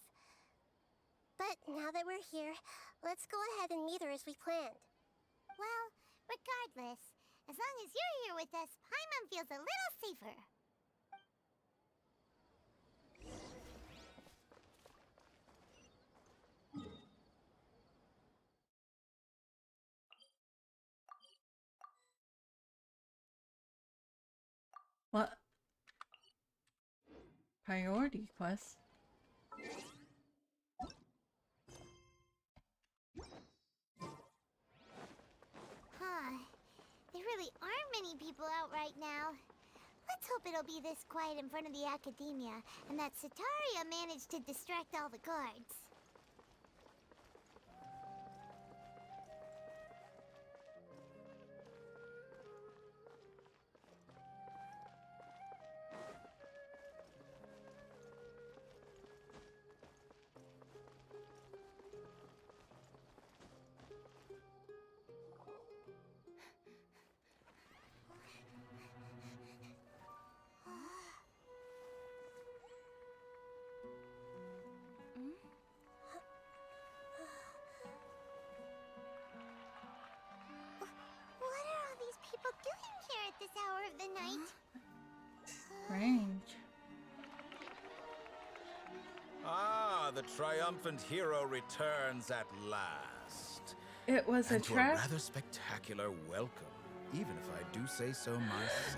But now that we're here, let's go ahead and meet her as we planned. Well, regardless, as long as you're here with us, Paimon feels a little safer. What? Priority quest? Huh. There really aren't many people out right now. Let's hope it'll be this quiet in front of the academia, and that Sataria managed to distract all the guards. What are all these people doing here at this hour of the night? Strange. Ah, the triumphant hero returns at last. It was a And to a trap? rather spectacular welcome, even if I do say so myself.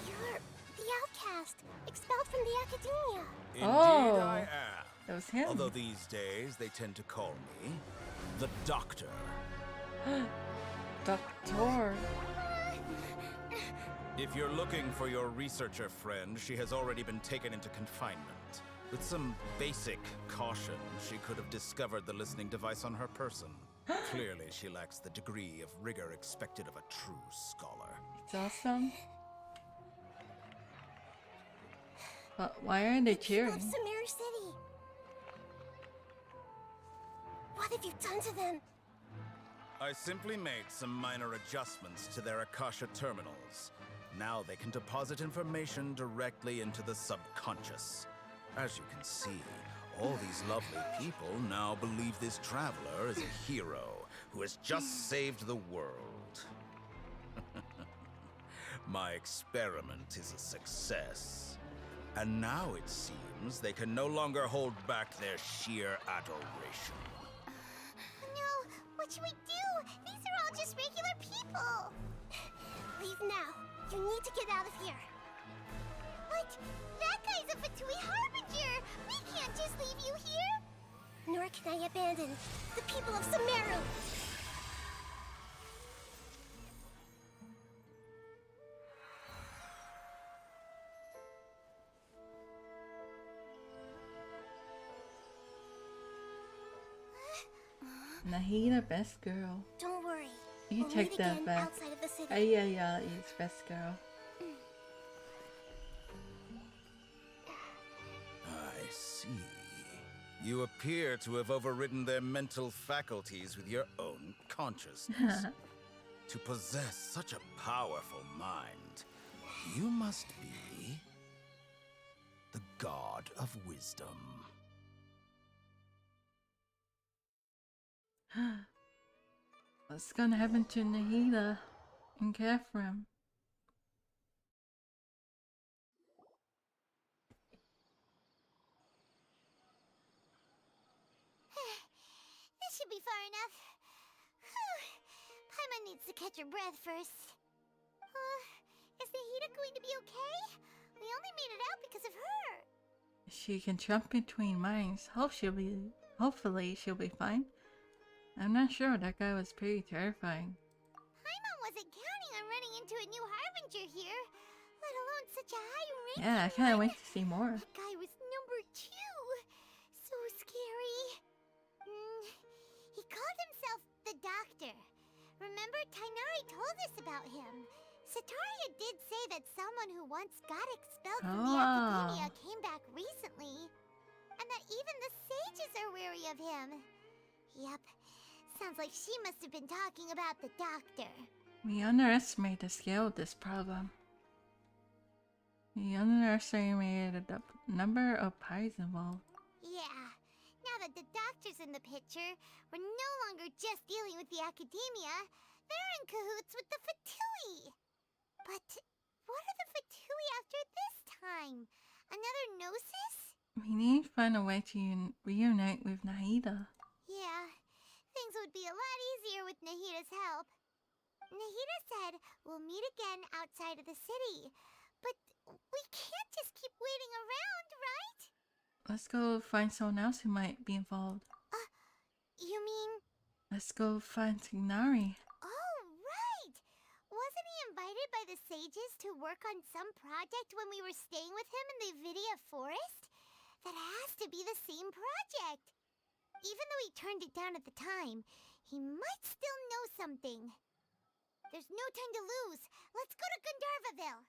You're the outcast, expelled from the academia. Indeed Oh. I am. It was him. Although these days they tend to call me the Doctor. Doctor. If you're looking for your researcher friend, she has already been taken into confinement. With some basic caution, she could have discovered the listening device on her person. Clearly, she lacks the degree of rigor expected of a true scholar. It's awesome. But why are they cheering? People of Sumeru City. What have you done to them? I simply made some minor adjustments to their Akasha terminals. Now they can deposit information directly into the subconscious. As you can see, all these lovely people now believe this traveler is a hero who has just saved the world. My experiment is a success. And now it seems they can no longer hold back their sheer adoration. No, what should we do? These are all just regular people. Leave now. You need to get out of here. But that guy's a Fatui Harbinger! We can't just leave you here! Nor can I abandon the people of Sumeru. Nahida, best girl. Don't worry. You We'll take meet that again back. outside of the city. Yeah, it's best girl. I see. You appear to have overridden their mental faculties with your own consciousness. To possess such a powerful mind, you must be the god of wisdom. What's gonna happen to Nahida and Catherine? This should be far enough. Paimon needs to catch her breath first. Is Nahida going to be okay? We only made it out because of her. She can jump between minds. Hopefully she'll be fine. I'm not sure. That guy was pretty terrifying. Paimon wasn't counting on running into a new Harbinger here, let alone such a high-ranking Yeah, I can't one. wait to see more. That guy was number 2. So scary. He called himself the Doctor. Remember, Tainari told us about him. Sataria did say that someone who once got expelled from the Academia came back recently. And that even the sages are wary of him. Yep. Sounds like she must have been talking about the Doctor. We underestimate the scale of this problem. We underestimated the number of pies involved. Yeah. Now that the Doctor's in the picture, we're no longer just dealing with the Academia. They're in cahoots with the Fatui. But what are the Fatui after this time? Another Gnosis? We need to find a way to reunite with Nahida. Yeah. Things would be a lot easier with Nahida's help. Nahida said we'll meet again outside of the city. But we can't just keep waiting around, right? Let's go find someone else who might be involved. You mean... Let's go find Tignari. Oh, right! Wasn't he invited by the sages to work on some project when we were staying with him in the Vidia Forest? That has to be the same project! Even though he turned it down at the time, he might still know something. There's no time to lose. Let's go to Gandharvaville.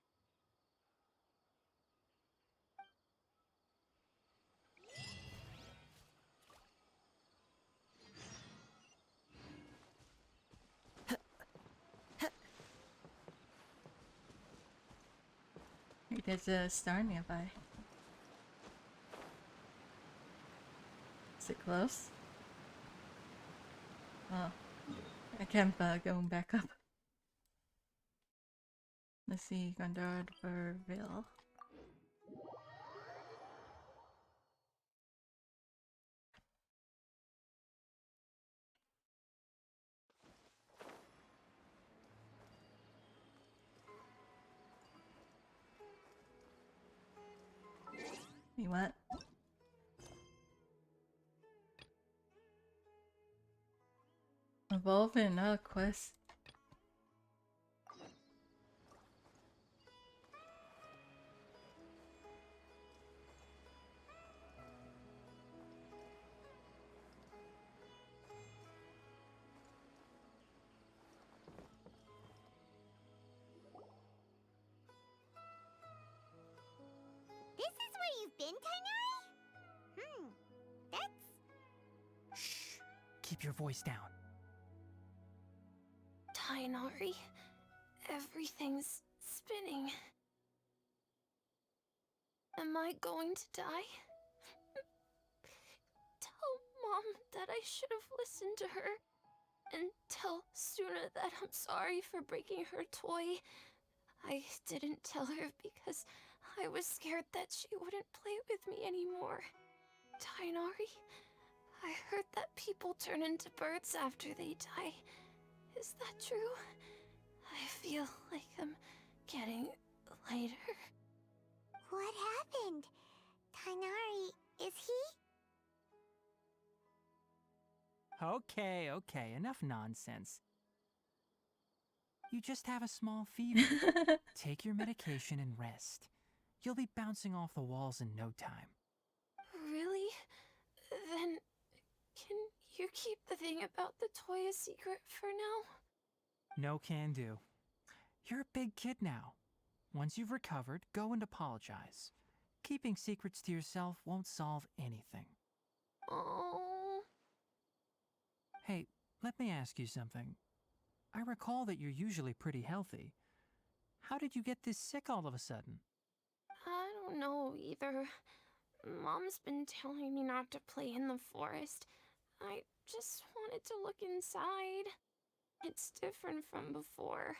There's a star nearby. Is it close? Oh, I can't go back up. Let's see, Gandharvaville. Wait, what? Evolving, not a quest. This is where you've been, Tainari? That's... Shh. Keep your voice down. Tainari, everything's spinning. Am I going to die? Tell Mom that I should have listened to her. And tell Suna that I'm sorry for breaking her toy. I didn't tell her because I was scared that she wouldn't play with me anymore. Tainari, I heard that people turn into birds after they die. Is that true? I feel like I'm getting lighter. What happened? Tainari, is he? Okay, okay, enough nonsense. You just have a small fever. Take your medication and rest. You'll be bouncing off the walls in no time. Really? Then, can you keep the thing about the toy a secret for now? No can do. You're a big kid now. Once you've recovered, go and apologize. Keeping secrets to yourself won't solve anything. Oh. Hey, let me ask you something. I recall that you're usually pretty healthy. How did you get this sick all of a sudden? I don't know either. Mom's been telling me not to play in the forest. I just wanted to look inside. It's different from before.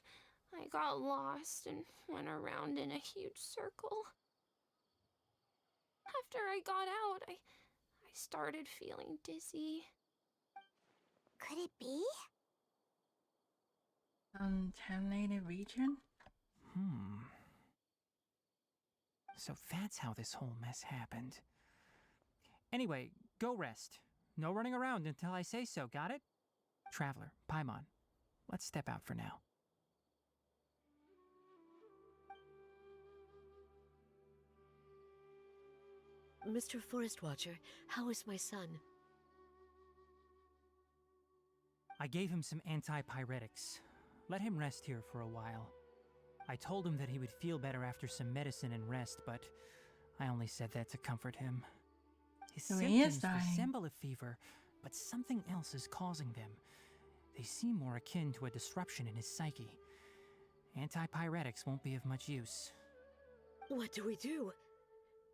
I got lost and went around in a huge circle. After I got out, I started feeling dizzy. Could it be? Contaminated region? So that's how this whole mess happened. Anyway, go rest. No running around until I say so, got it? Traveler, Paimon, let's step out for now. Mr. Forest Watcher, how is my son? I gave him some antipyretics. Let him rest here for a while. I told him that he would feel better after some medicine and rest, but I only said that to comfort him. His So he is symptoms dying. resemble a fever, but something else is causing them. They seem more akin to a disruption in his psyche. Antipyretics won't be of much use. What do we do?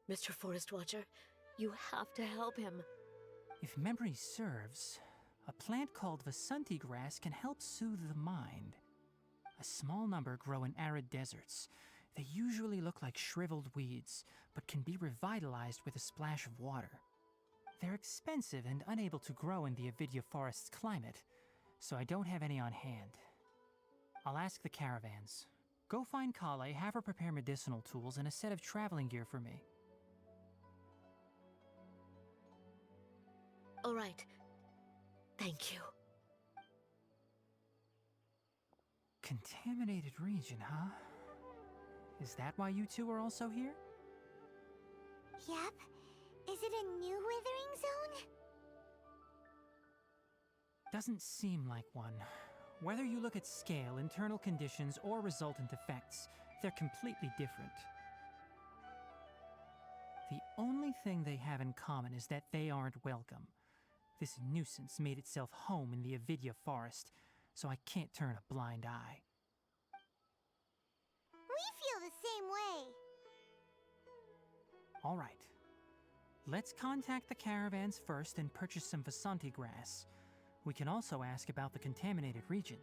Mr. Forest Watcher, you have to help him. If memory serves, a plant called Vasanti grass can help soothe the mind. A small number grow in arid deserts. They usually look like shriveled weeds, but can be revitalized with a splash of water. They're expensive and unable to grow in the Avidya forest's climate, so I don't have any on hand. I'll ask the caravans. Go find Kale, have her prepare medicinal tools and a set of traveling gear for me. All right. Thank you. Contaminated region, huh? Is that why you two are also here? Yep. Is it a new withering zone? Doesn't seem like one. Whether you look at scale, internal conditions, or resultant effects, they're completely different. The only thing they have in common is that they aren't welcome. This nuisance made itself home in the Avidya forest, so I can't turn a blind eye. We feel the same way. All right. Let's contact the caravans first and purchase some Vasanti grass. We can also ask about the contaminated region.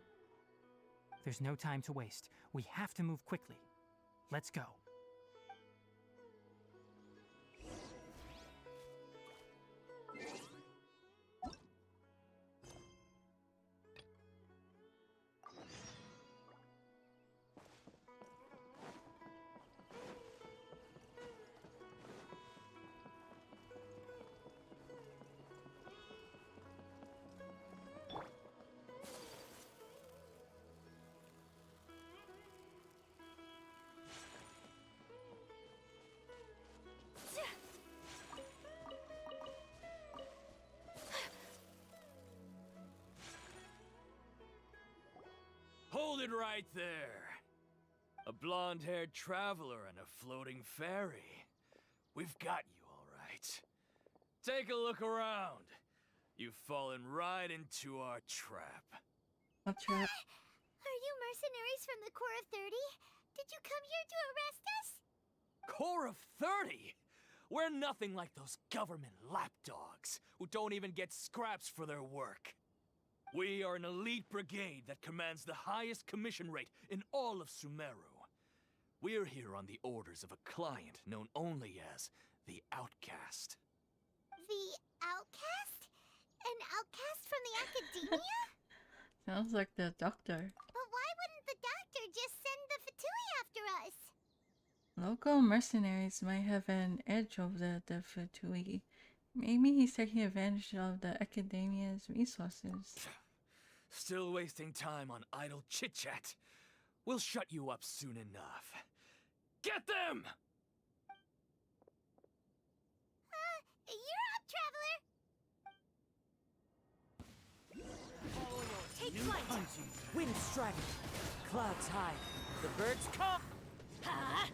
There's no time to waste. We have to move quickly. Let's go. it right there. A blonde-haired traveler and a floating fairy. We've got you all right. Take a look around. You've fallen right into our trap. What trap? Are you mercenaries from the Corps of 30? Did you come here to arrest us? Corps of 30? We're nothing like those government lapdogs who don't even get scraps for their work. We are an elite brigade that commands the highest commission rate in all of Sumeru. We're here on the orders of a client known only as the Outcast. The outcast? An outcast from the academia? Sounds like the doctor. But why wouldn't the doctor just send the Fatui after us? Local mercenaries might have an edge over the Fatui. Maybe he's taking advantage of the academia's resources. Still wasting time on idle chit-chat. We'll shut you up soon enough. Get them! You're up, traveler! Take flight! Wind striking, clouds high, the birds come. Huh?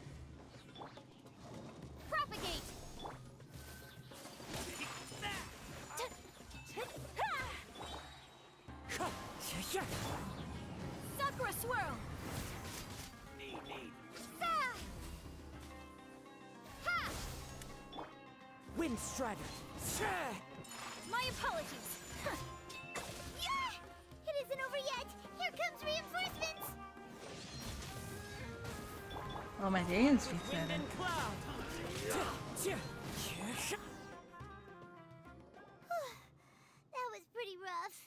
Propagate! Sakura swirl! Wind strider. My apologies. Yeah! It isn't over yet! Here comes reinforcements! Oh, my dance feels Wind better. and cloud. That was pretty rough.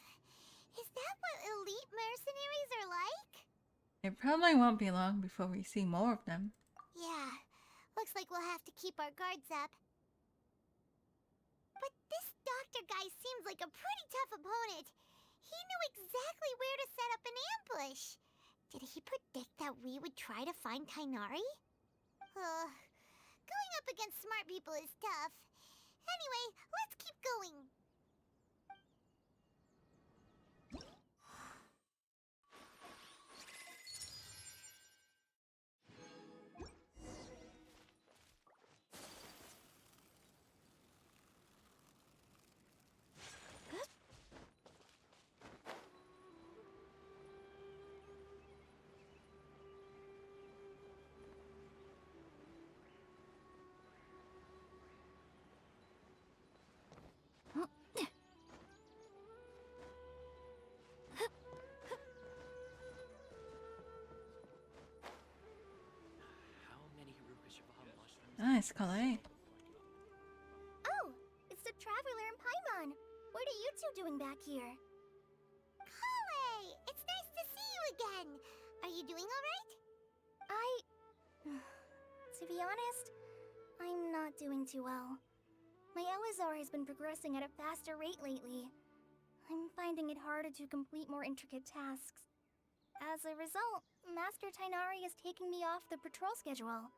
Is that what elite mercenaries are like? It probably won't be long before we see more of them. Yeah, looks like we'll have to keep our guards up. But this doctor guy seems like a pretty tough opponent. He knew exactly where to set up an ambush. Did he predict that we would try to find Tainari? Going up against smart people is tough. Anyway, let's keep going. Nice, Calais. Oh, it's the Traveler and Paimon. What are you two doing back here? Kale, it's nice to see you again. Are you doing all right? To be honest, I'm not doing too well. My Elazar has been progressing at a faster rate lately. I'm finding it harder to complete more intricate tasks. As a result, Master Tainari is taking me off the patrol schedule.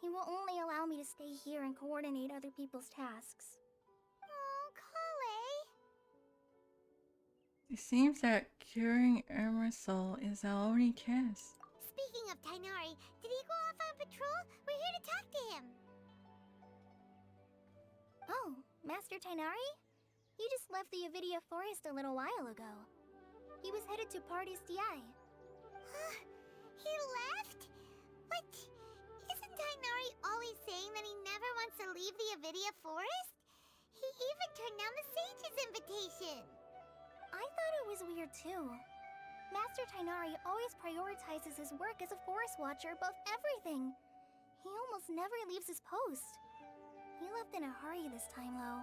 He will only allow me to stay here and coordinate other people's tasks. Oh, Kale. It seems that curing Irma's soul is our only chance. Speaking of Tainari, did he go off on patrol? We're here to talk to him. Oh, Master Tainari? He just left the Avidia Forest a little while ago. He was headed to Party's DI. He left? But isn't Tainari always saying that he never wants to leave the Avidia Forest? He even turned down the Sage's invitation. I thought it was weird too. Master Tainari always prioritizes his work as a forest watcher above everything. He almost never leaves his post. He left in a hurry this time, though.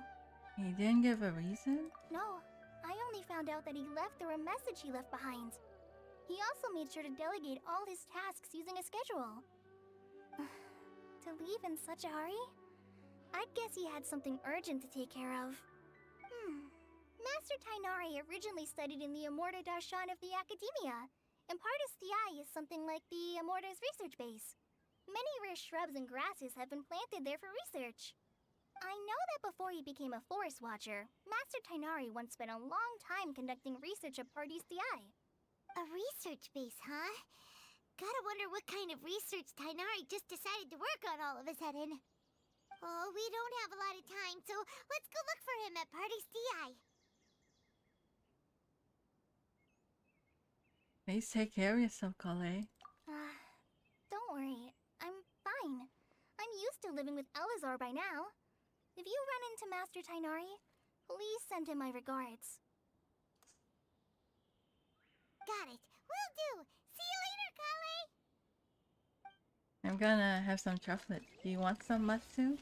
He didn't give a reason? No, I only found out that he left through a message he left behind. He also made sure to delegate all his tasks using a schedule. To leave in such a hurry? I'd guess he had something urgent to take care of. Master Tainari originally studied in the Amorta Darshan of the Academia, and Partis Di is something like the Amorta's research base. Many rare shrubs and grasses have been planted there for research. I know that before he became a forest watcher, Master Tainari once spent a long time conducting research at Partis Di. A research base, huh? Gotta wonder what kind of research Tainari just decided to work on all of a sudden. Oh, we don't have a lot of time, so let's go look for him at Party's DI. Please take care of yourself, Kale. Don't worry. I'm fine. I'm used to living with Elazar by now. If you run into Master Tainari, please send him my regards. Got it. Will do. See you later, Kale. I'm gonna have some chocolate. Do you want some, Matsu?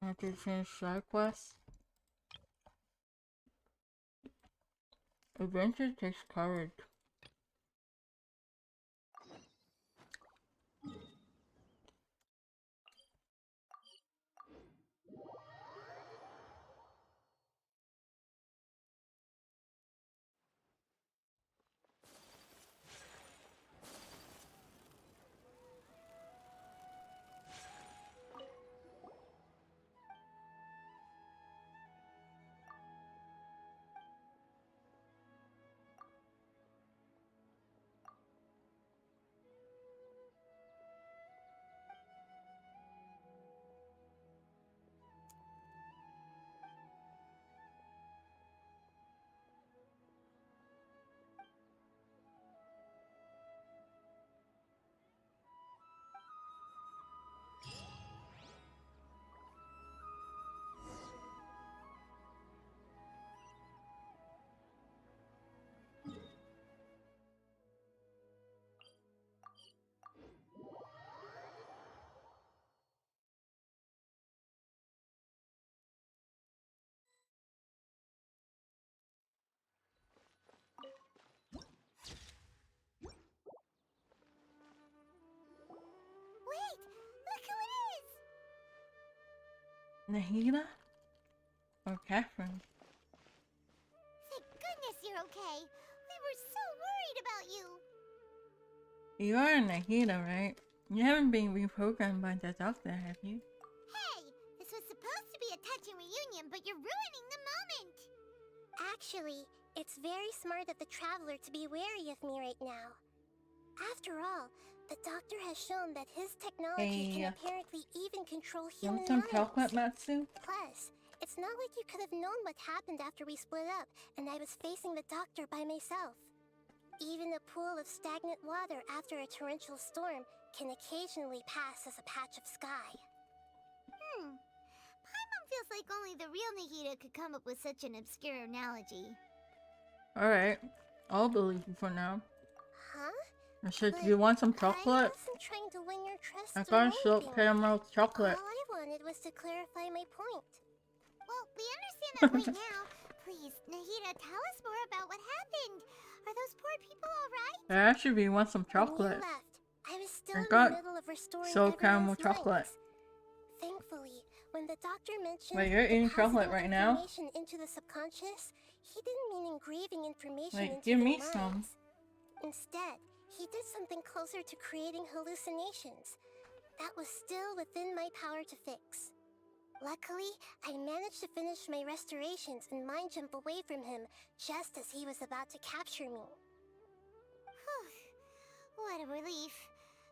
I have to finish side quest. Adventure takes courage. Wait, look who it is! Nahida? Or Catherine? Thank goodness you're okay. We were so worried about you. You are Nahida, right? You haven't been reprogrammed by the doctor, have you? Hey, this was supposed to be a touching reunion, but you're ruining the moment. Actually, it's very smart of the traveler to be wary of me right now. After all, the doctor has shown that his technology can apparently even control You human want some minds. chocolate, Matsu? Plus, it's not like you could have known what happened after we split up and I was facing the doctor by myself. Even a pool of stagnant water after a torrential storm can occasionally pass as a patch of sky. Paimon feels like only the real Nahida could come up with such an obscure analogy. Alright. I'll believe you for now. Huh? I said, do you want some I chocolate? wasn't trying to win your trust I or got a silk anything. caramel chocolate. All I wanted was to clarify my point. Well, we understand that point now. Please, Nahida, tell us more about what happened. Are those poor people alright? Actually, you want some When chocolate. you left, I was still I in got the middle of restoring silk caramel everyone's chocolate. minds. Thankfully, when the doctor mentioned Wait, you're eating chocolate depositing right now? information into the subconscious, he didn't mean engraving information Wait, into give their me minds. some. Instead, he did something closer to creating hallucinations. That was still within my power to fix. Luckily, I managed to finish my restorations and mind jump away from him just as he was about to capture me. What a relief.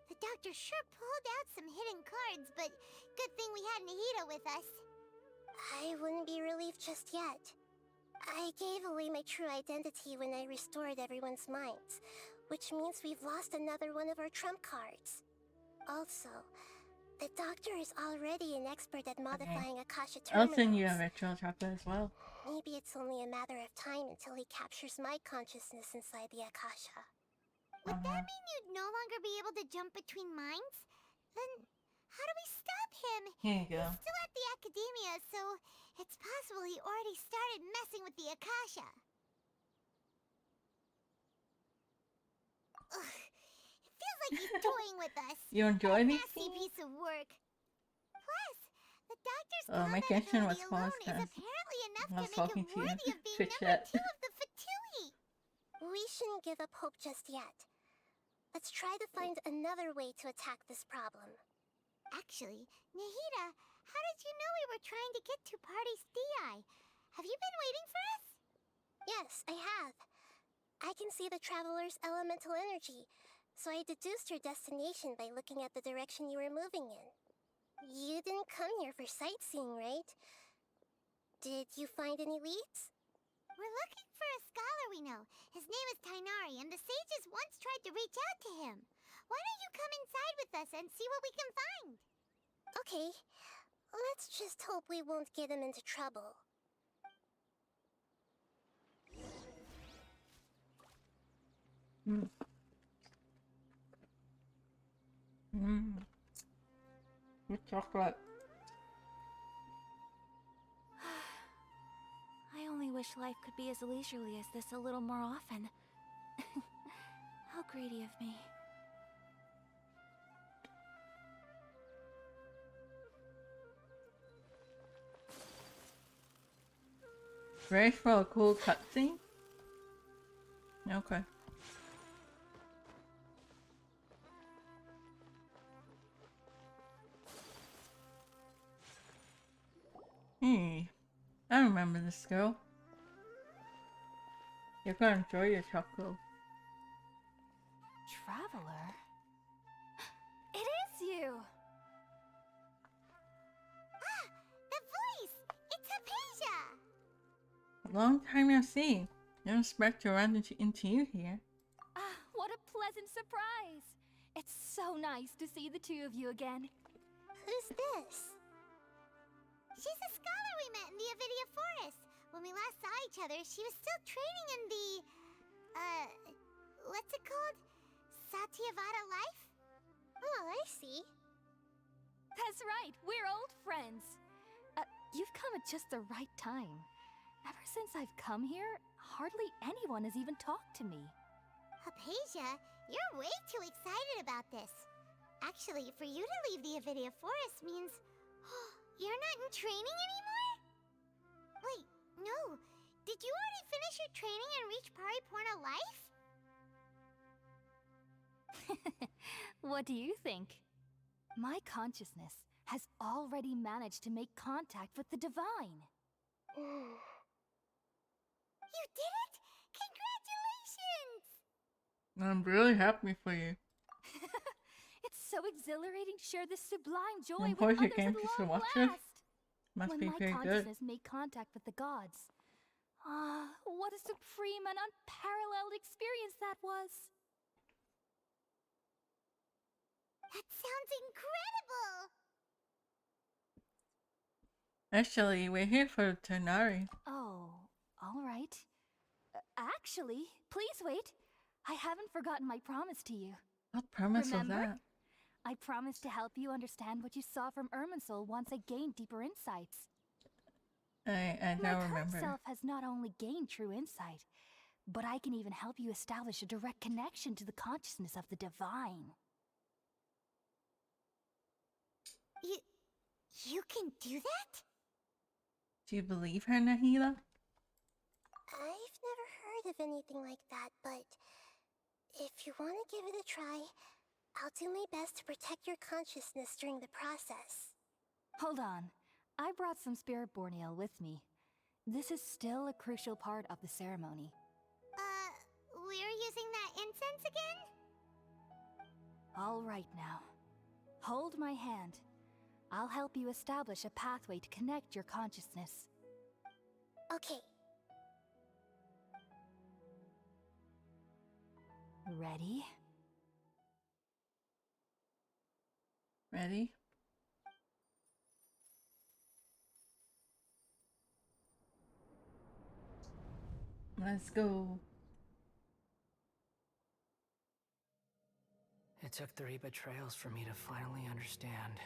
The doctor sure pulled out some hidden cards, but good thing we had Nahida with us. I wouldn't be relieved just yet. I gave away my true identity when I restored everyone's minds, which means we've lost another one of our trump cards. Also, the doctor is already an expert at modifying Akasha I'll terminals. send you a virtual chocolate as well. Maybe it's only a matter of time until he captures my consciousness inside the Akasha. Would that mean you'd no longer be able to jump between minds? Then how do we stop him? Here you go. He's still at the academia, so it's possible he already started messing with the Akasha. Ugh, it feels like he's toying with us. You enjoy these Nasty things? piece of work. Plus, the doctor's Oh, my combat Genshin was ability paused alone is as apparently enough I to was make talking him to you. worthy of being Chit number chat. 2 of the Fatui. We shouldn't give up hope just yet. Let's try to find another way to attack this problem. Actually, Nahida, how did you know we were trying to get to Party Stii? Have you been waiting for us? Yes, I have. I can see the traveler's elemental energy, so I deduced your destination by looking at the direction you were moving in. You didn't come here for sightseeing, right? Did you find any leads? We're looking for a scholar we know. His name is Tainari, and the sages once tried to reach out to him. Why don't you come inside with us and see what we can find? Okay, let's just hope we won't get him into trouble. With chocolate. I only wish life could be as leisurely as this a little more often. How greedy of me. Ready for a cool cutscene? Okay. Hey, I remember this girl. You're gonna enjoy your chocolate. Traveler? It is you! Ah! The voice! It's Hypatia! Long time no see. Didn't expect to run into you here. Ah, what a pleasant surprise! It's so nice to see the two of you again. Who's this? She's a scholar we met in the Avidia Forest. When we last saw each other, she was still training in the... what's it called? Satyavada life? Oh, I see. That's right, we're old friends. You've come at just the right time. Ever since I've come here, hardly anyone has even talked to me. Hypatia, you're way too excited about this. Actually, for you to leave the Avidia Forest means... you're not in training anymore? Wait, no. Did you already finish your training and reach Pariporna life? What do you think? My consciousness has already managed to make contact with the divine. You did it! Congratulations! I'm really happy for you. It's so exhilarating to share this sublime joy And of with course you others came at just to long watch last. us? Must When be my pretty good. consciousness made contact with the gods. Ah, what a supreme and unparalleled experience that was! That sounds incredible! Actually, we're here for Tainari. Oh, all right. Actually, please wait. I haven't forgotten my promise to you. What promise Remember? was that? I promised to help you understand what you saw from Irminsul once I gained deeper insights. I My don't current remember. self has not only gained true insight, but I can even help you establish a direct connection to the consciousness of the divine. You can do that? Do you believe her, Nahida? I've never heard of anything like that, but if you want to give it a try, I'll do my best to protect your consciousness during the process. Hold on. I brought some spirit borneal with me. This is still a crucial part of the ceremony. We're using that incense again? All right now. Hold my hand. I'll help you establish a pathway to connect your consciousness. Okay. Ready? Ready? Let's go. It took 3 betrayals for me to finally understand.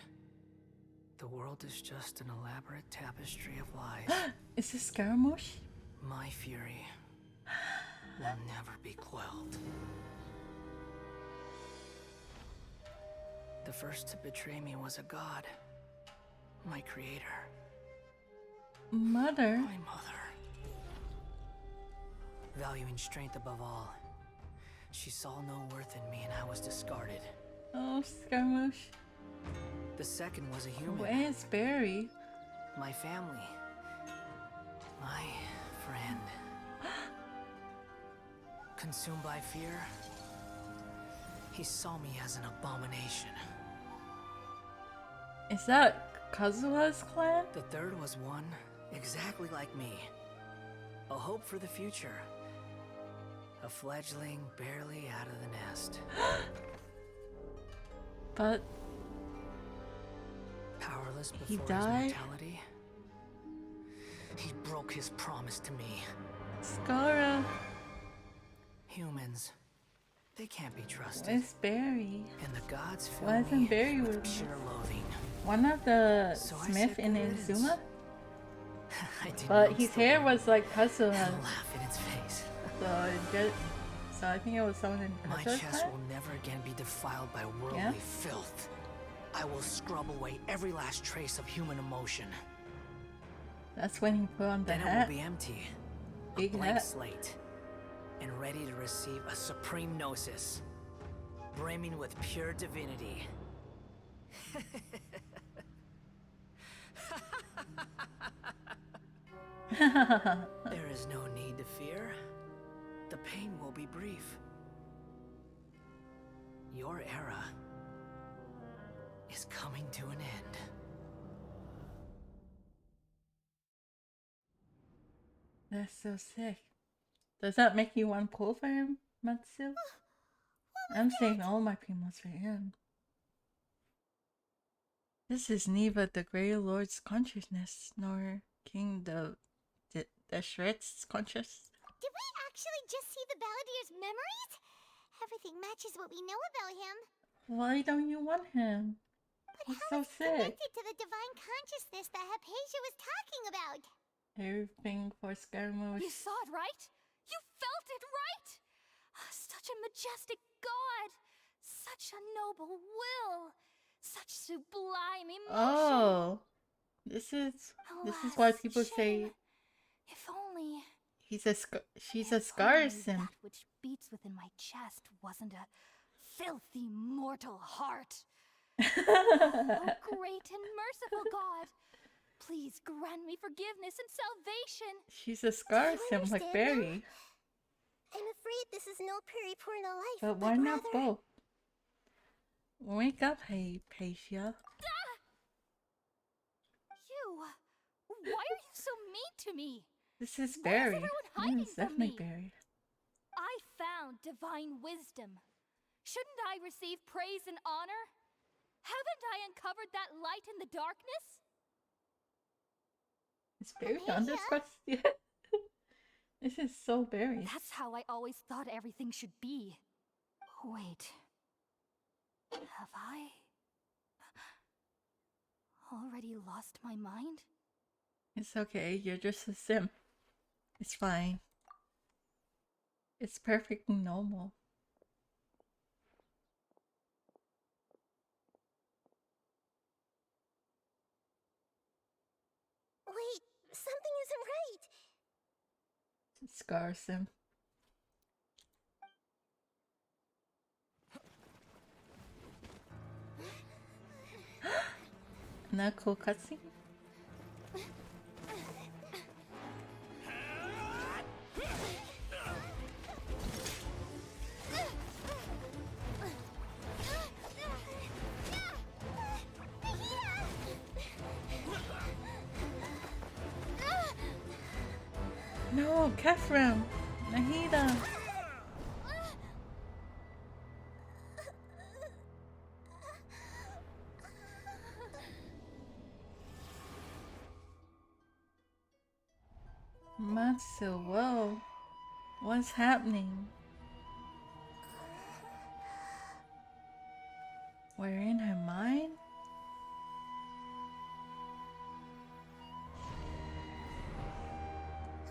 The world is just an elaborate tapestry of lies. Is this Scaramouche? My fury will never be quelled. The first to betray me was a god. My creator. Mother? My mother. Valuing strength above all, she saw no worth in me and I was discarded. Oh, Scaramouche. The second was a human. Where's Barry? My family. My friend. Consumed by fear, he saw me as an abomination. Is that Kazuha's clan? The third was one exactly like me. A hope for the future. A fledgling barely out of the nest. But powerless he before his died? mortality. He broke his promise to me. Skara. Humans, they can't be trusted. Where's Barry? And the gods fill Why isn't me Barry with with me? pure loathing. One of the So I Smith said in good riddance. Inazuma? I didn't But roast his the hair world was like and Kazuha's. laugh in its face. So I think it was someone in My Kazuha's chest clan? will never again be defiled by worldly Yeah? filth. I will scrub away every last trace of human emotion. That's when he put on the Then it hat. will be empty. Big A blank hat. slate. And ready to receive a supreme gnosis. Brimming with pure divinity. There is no need to fear. The pain will be brief. Your era is coming to an end. That's so sick. Does that make you want pull for him, Matsu? I'm saving all my Primos for him. This is neither the Grey Lord's consciousness nor King the Shred's conscious. Did we actually just see the Balladeer's memories? Everything matches what we know about him. Why don't you want him? But He's how so is he sick. connected to the divine consciousness that Hypatia was talking about? Everything for Scaramouche. You saw it, right? You felt it, right? Such a majestic god! Such a noble will! Such sublime emotion! Oh, this is why Alas, people say shame. If only... she's a if Scar only sim. that which beats within my chest wasn't a filthy mortal heart. Oh, great and merciful God! Please grant me forgiveness and salvation! She's a Scar You sim like understand Barry. I'm afraid this is no periporno life, But why not rather... both? Wake up, Hypatia. You! Why are you so mean to me? This is Why is Barry. everyone hiding This is from definitely me? Barry. I found divine wisdom. Shouldn't I receive praise and honor? Haven't I uncovered that light in the darkness? Is Barry on this quest yet? This is so Barry. That's how I always thought everything should be. Wait. Have I already lost my mind? It's okay, you're just a sim. It's fine. It's perfectly normal. Wait, something isn't right. Scar sim. Not cool cutscene? No, Kefram! Nahida! Matsu, whoa. What's happening? We're in her mind?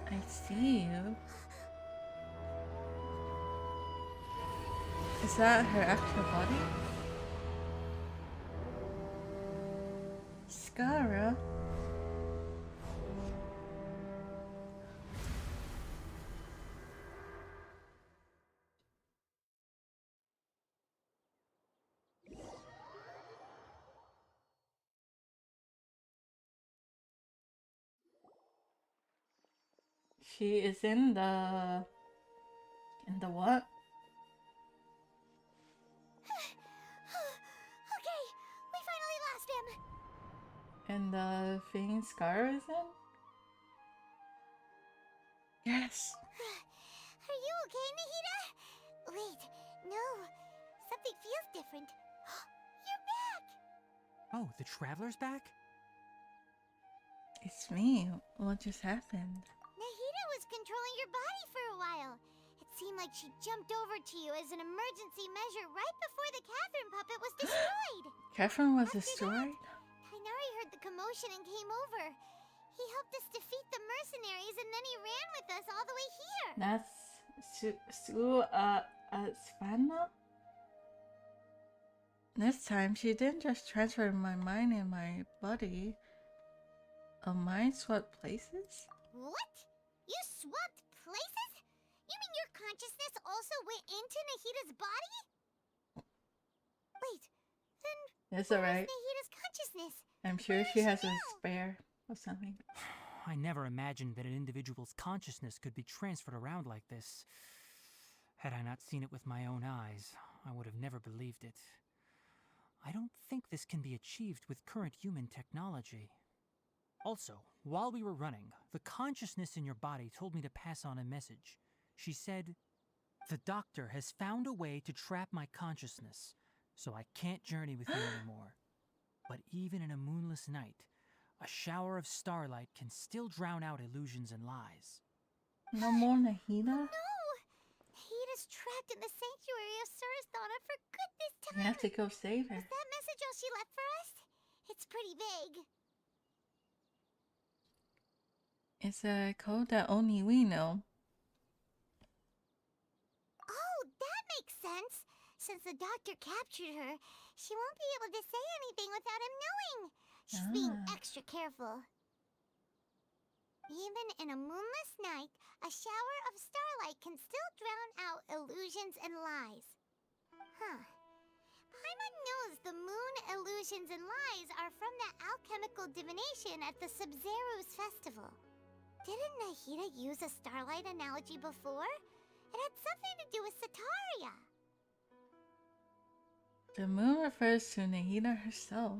I see you. Is that her actual body? Skara? She is in the what? Okay, we finally lost him. In the thing Scar is in? Yes. Are you okay, Nahida? Wait, no. Something feels different. You're back! Oh, the Traveler's back? It's me. What just happened? Nahida was controlling your body for a while. It seemed like she jumped over to you as an emergency measure right before the Catherine puppet was destroyed. Catherine was After destroyed? Tainari heard the commotion and came over. He helped us defeat the mercenaries and then he ran with us all the way here. That's Svana? This time, she didn't just transfer my mind and my body. A mind swapped places? What? You swapped places? You mean your consciousness also went into Nahida's body? Wait, then That's where alright. is Nahida's consciousness? I'm sure Where she is has she a now? spare or something. I never imagined that an individual's consciousness could be transferred around like this. Had I not seen it with my own eyes, I would have never believed it. I don't think this can be achieved with current human technology. Also, while we were running, the consciousness in your body told me to pass on a message. She said, "The doctor has found a way to trap my consciousness, so I can't journey with you anymore. But even in a moonless night, a shower of starlight can still drown out illusions and lies." No more Nahida? No! Nahida's trapped in the sanctuary of Surasthana for good this You time. have to go save her. Was that message all she left for us? It's pretty vague. It's a code that only we know. Oh, that makes sense. Since the doctor captured her, she won't be able to say anything without him knowing. She's being extra careful. Even in a moonless night, a shower of starlight can still drown out illusions and lies. Huh. Paimon knows the moon illusions and lies are from that alchemical divination at the Sub-Zero's festival. Didn't Nahida use a starlight analogy before? It had something to do with Sataria. The moon refers to Nahida herself.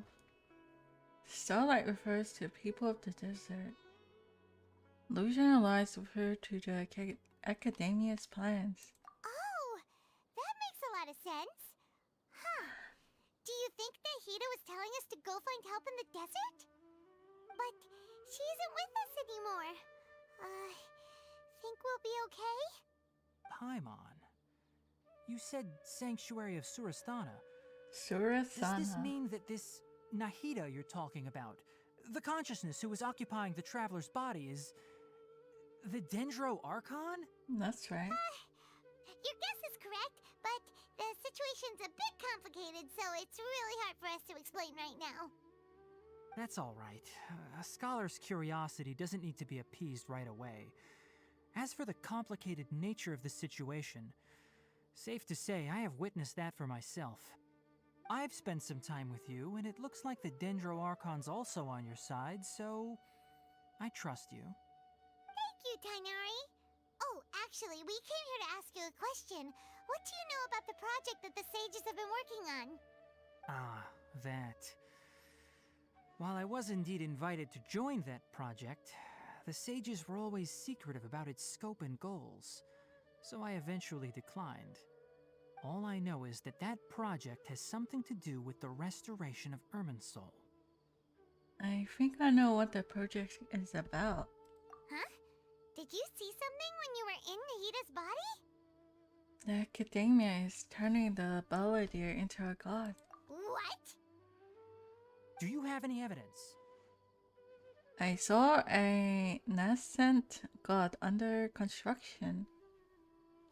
Starlight refers to people of the desert. Illusion and lies refer to the academia's plans. Oh, that makes a lot of sense. Huh. Do you think Nahida was telling us to go find help in the desert? But she isn't with us anymore. Think we'll be okay? Paimon, you said Sanctuary of Surasthana. Surasthana. Does this mean that this Nahida you're talking about, the consciousness who is occupying the traveler's body, is the Dendro Archon? That's right. Your guess is correct, but the situation's a bit complicated, so it's really hard for us to explain right now. That's all right. A scholar's curiosity doesn't need to be appeased right away. As for the complicated nature of the situation, safe to say I have witnessed that for myself. I've spent some time with you, and it looks like the Dendro Archon's also on your side, so I trust you. Thank you, Tainari. Oh, actually, we came here to ask you a question. What do you know about the project that the sages have been working on? Ah, that. While I was indeed invited to join that project, the sages were always secretive about its scope and goals, so I eventually declined. All I know is that that project has something to do with the restoration of Irminsul. I think I know what the project is about. Huh? Did you see something when you were in Nahida's body? The academia is turning the Belvedere into a god. What? Do you have any evidence? I saw a nascent god under construction.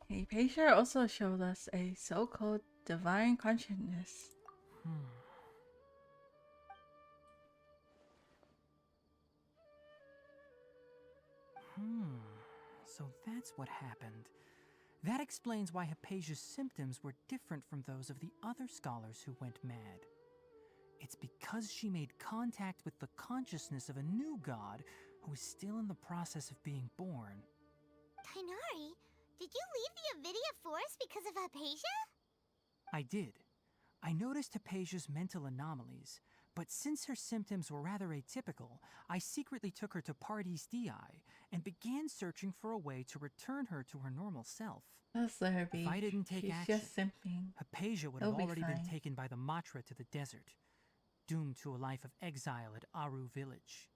A pager also showed us a so-called divine consciousness. So that's what happened. That explains why Hypatia's symptoms were different from those of the other scholars who went mad. It's because she made contact with the consciousness of a new god who is still in the process of being born. Tighnari, did you leave the Avidia Forest because of Hypatia? I did. I noticed Hypatia's mental anomalies, but since her symptoms were rather atypical, I secretly took her to Party's DI and began searching for a way to return her to her normal self. Let's let her be. If I didn't take She's action, just simping. Hypatia would It'll have be already been fine. taken by the Matra to the desert, doomed to a life of exile at Aru village.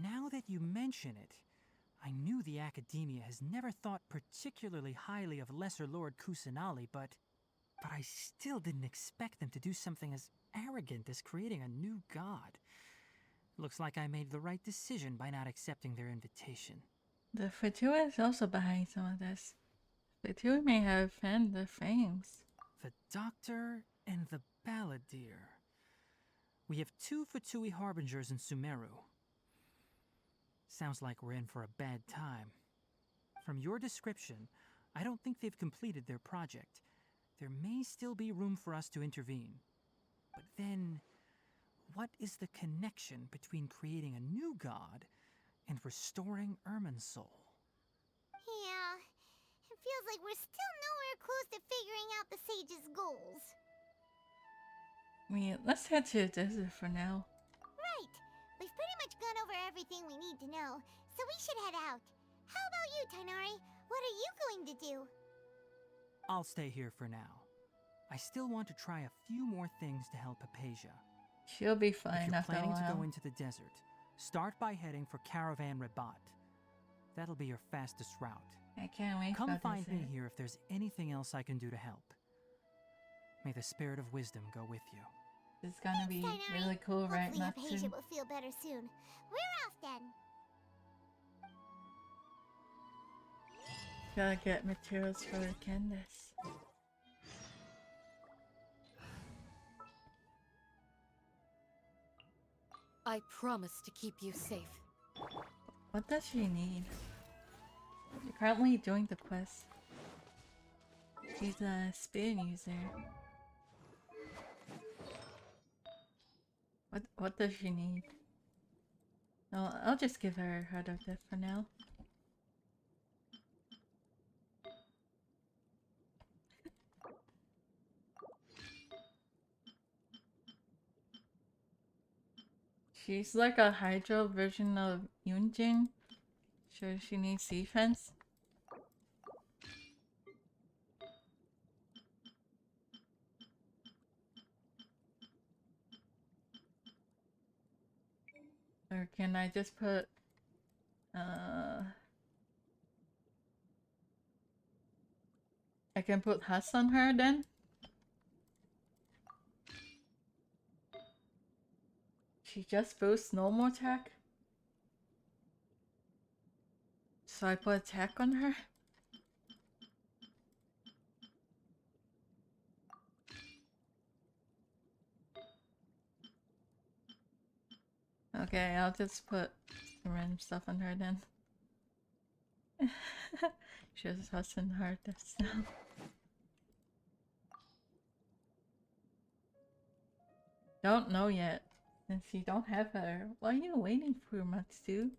Now that you mention it, I knew the Academia has never thought particularly highly of Lesser Lord Kusanali, but I still didn't expect them to do something as arrogant as creating a new god. Looks like I made the right decision by not accepting their invitation. The Fatua is also behind some of this. Fatua may have fanned the flames. The Doctor and the Balladeer. We have 2 Fatui Harbingers in Sumeru. Sounds like we're in for a bad time. From your description, I don't think they've completed their project. There may still be room for us to intervene. But then, what is the connection between creating a new god and restoring Irminsul? Yeah, it feels like we're still nowhere close to figuring out the Sage's goals. Let's head to the desert for now. Right. We've pretty much gone over everything we need to know, so we should head out. How about you, Tighnari? What are you going to do? I'll stay here for now. I still want to try a few more things to help Hypatia. She'll be If fine you're after a planning to while. go into the desert, start by heading for Caravan Rabat. That'll be your fastest route. I can't wait for Come the find me desert. here if there's anything else I can do to help. May the spirit of wisdom go with you. It's gonna be Tighnari. really cool, right, Hopefully Hypatia Natsu? will feel better soon. We're off then. Gotta get materials for Candace. I promise to keep you safe. What does she need? You're currently doing the quest. She's a spin user. What does she need? No, I'll just give her Heart of Death for now. She's like a Hydro version of Yunjin. Sure, she needs defense. Or can I just put I can put Huss on her then? She just boosts normal attack? So I put attack on her? Okay, I'll just put some random stuff on her then. She has Huss and Heart Death now. Don't know yet. Since you don't have her, what are you waiting for, Matsu?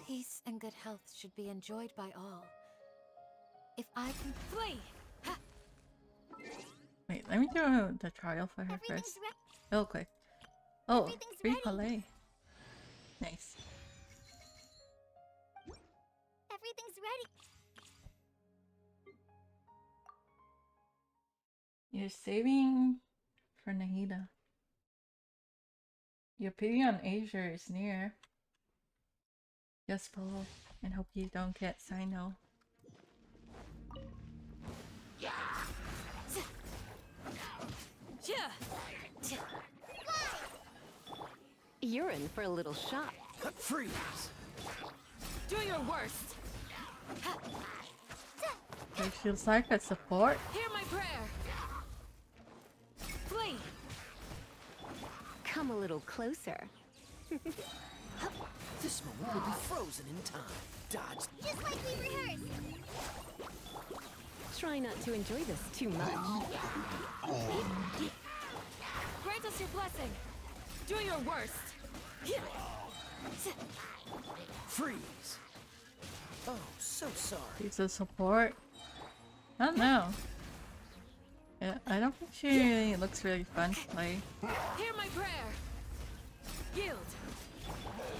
Peace and good health should be enjoyed by all. If I can flee! Ha! Wait, let me do the trial for her Everything's first. ready. Real quick. Oh, Everything's free ready. palais. Nice. Everything's ready. You're saving for Nahida. Your pity on Asia is near. Just follow and hope you don't get Sino. You're in for a little shock. Freeze! Do your worst. It feels like a support. Hear my prayer. Flee. Come a little closer. This moment will be frozen in time. Dodge. Just like we rehearsed. Try not to enjoy this too much. Grant us your blessing. Do your worst. Freeze! Oh, so sorry. He's a support. I don't know. Yeah, I don't think she looks really fun to play. Hear my prayer. Yield.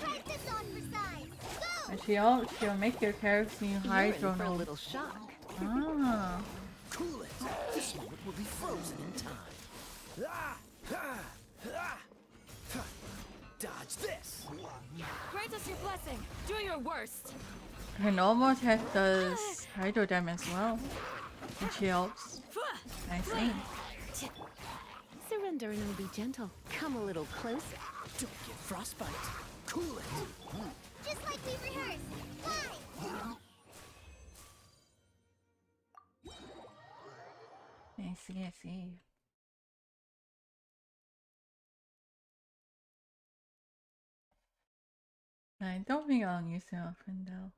Practice on for size. Go! And she'll make your character hydro You're in for a mode. little shock. Ah. Cool it. This moment will be frozen in time. Dodge this. Grant us your blessing. Do your worst. Her normal attack does hydro damage as well. And she helps. Nice aim. Surrender and be gentle. Come a little closer. Don't get frostbite. Cool it. Just like we rehearsed. Fly! I see. I don't think I'll use it often though.